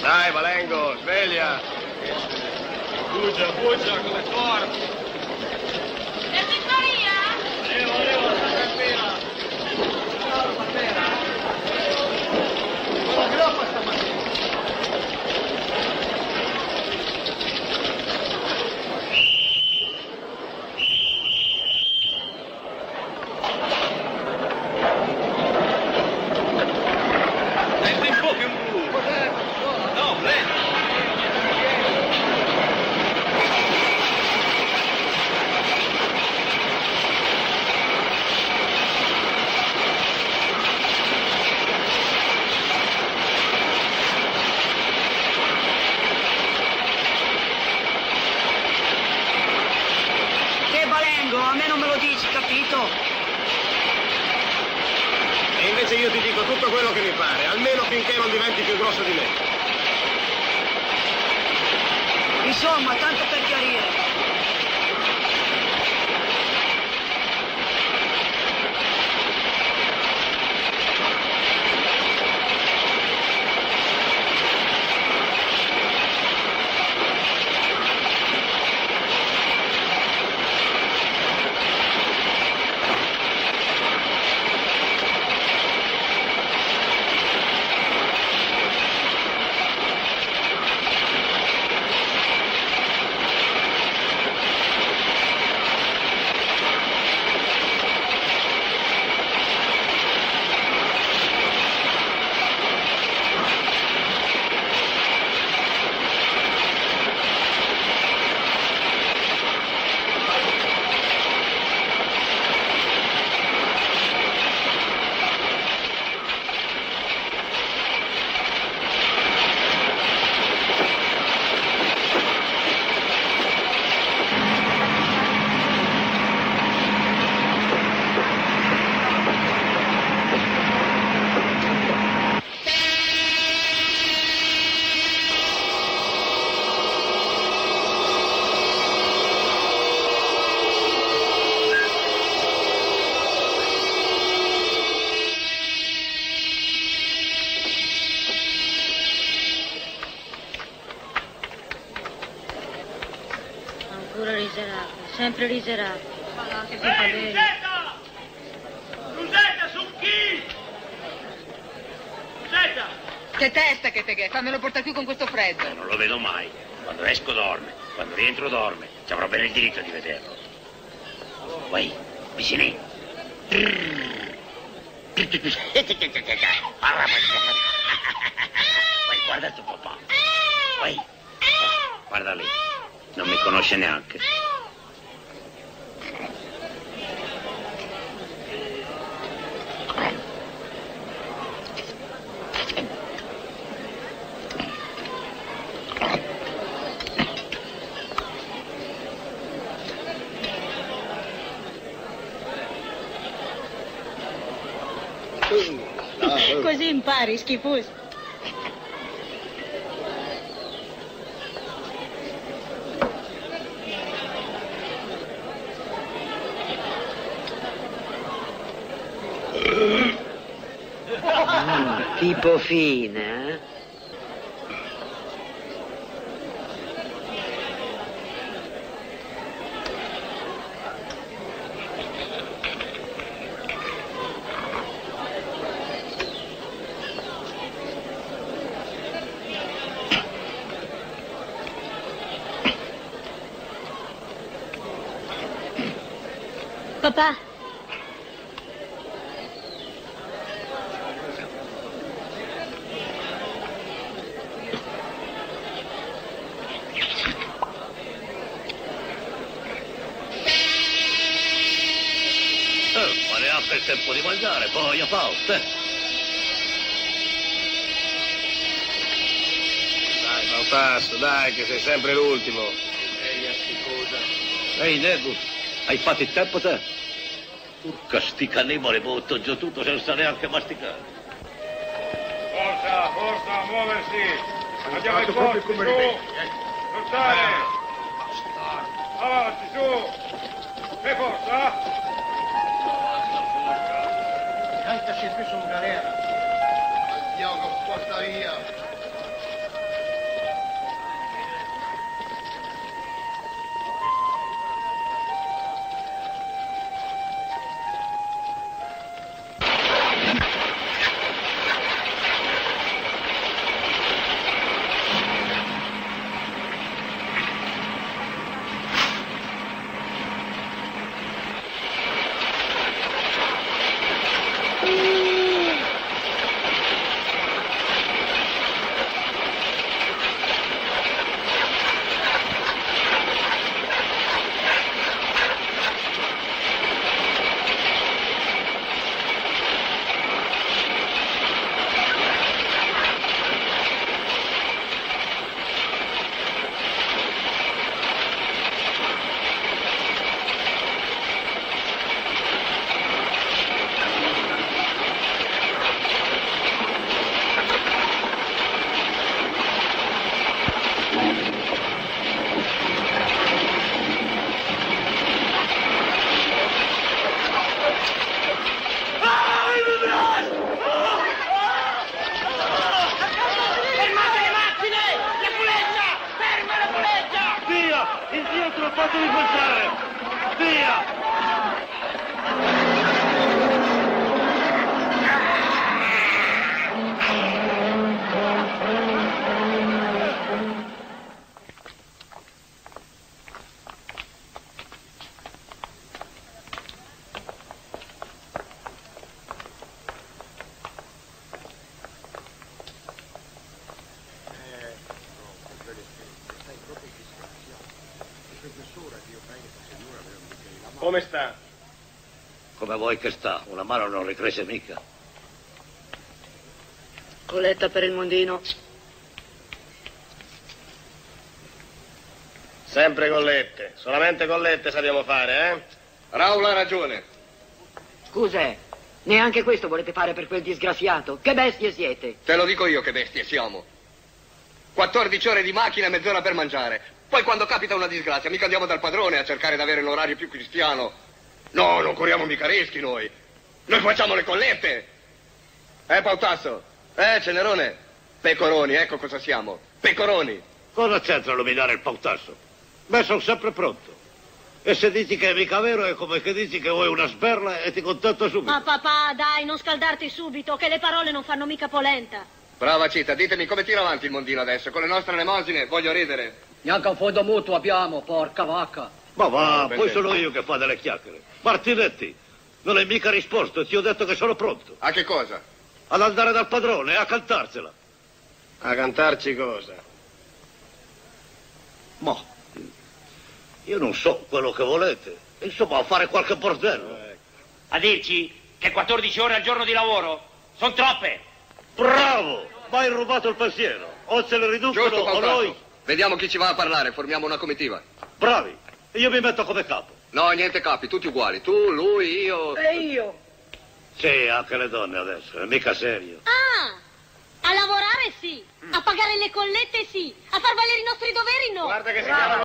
Dai, Malengo, sveglia! Bugia, bugia come torno. Per Vittoria? Arrivo, sta tranquilla. Ciao, Matera. Sono groppa stamattina. Senti un po' che un blu! Cos'è? No, lento! Che Balengo, a me non me lo dici, capito? E invece io ti dico tutto quello che mi pare, almeno finché non diventi più grosso di me. Insomma, tanto per chiarire. Povero riserabile, sempre riserabile. Ma anche più bene. Rosetta! Rosetta, su chi? Rosetta! Che testa che te che, fammelo portare qui con questo freddo. Non lo vedo mai. Quando esco dorme, quando rientro dorme. Ci avrò bene il diritto di vederlo. Vai, vicini. Vai, guarda tuo papà. Vai. Guarda lì. Non mi conosce neanche. Così impari, schifoso. Tipo fine, eh? Papà. Ma neanche il tempo di mangiare, poi a Faust. Dai, Fautasso, dai, che sei sempre l'ultimo. Ehi, Negus, hai fatto il tempo te? Urca, sti cannibali, butto giù tutto senza neanche masticare. Forza, forza, muoversi. Andiamo ai posti, su. Lottare. Avanti, su. E forza. Cantasi più su galera. Andiamo, porta via. Il Dio te l'ho fatto ribaltare! Via! Come sta? Come vuoi che sta? Una mano non ricresce mica. Coletta per il mondino. Sempre collette, solamente collette sappiamo fare, eh? Raul ha ragione. Scusa, neanche questo volete fare per quel disgraziato? Che bestie siete? Te lo dico io che bestie siamo. 14 ore di macchina e mezz'ora per mangiare. Poi quando capita una disgrazia, mica andiamo dal padrone a cercare di avere l'orario più cristiano. No, non corriamo mica rischi noi. Noi facciamo le collette. Pautasso? Cenerone? Pecoroni, ecco cosa siamo. Pecoroni. Cosa c'entra illuminare il pautasso? Beh, sono sempre pronto. E se dici che è mica vero è come che dici che vuoi una sberla e ti contatto subito. Ma papà, dai, non scaldarti subito, che le parole non fanno mica polenta. Brava Cita, ditemi come tira avanti il mondino adesso? Con le nostre elemosine voglio ridere. Neanche un fondo mutuo abbiamo, porca vacca. Ma va, poi sono io che fa delle chiacchiere. Martinetti, non hai mica risposto, ti ho detto che sono pronto. A che cosa? Ad andare dal padrone e a cantarsela. A cantarci cosa? Ma io non so quello che volete. Insomma, a fare qualche bordello. A dirci che 14 ore al giorno di lavoro sono troppe. Bravo! Ma hai rubato il pensiero. O se le riducono Giusto, o noi... Vediamo chi ci va a parlare, formiamo una comitiva. Bravi! Io mi metto come capo. No, niente capi, tutti uguali. Tu, lui, io... E io? Sì, anche le donne adesso, è mica serio. Ah, a lavorare sì, a pagare le collette sì, a far valere i nostri doveri no. Guarda che si chiama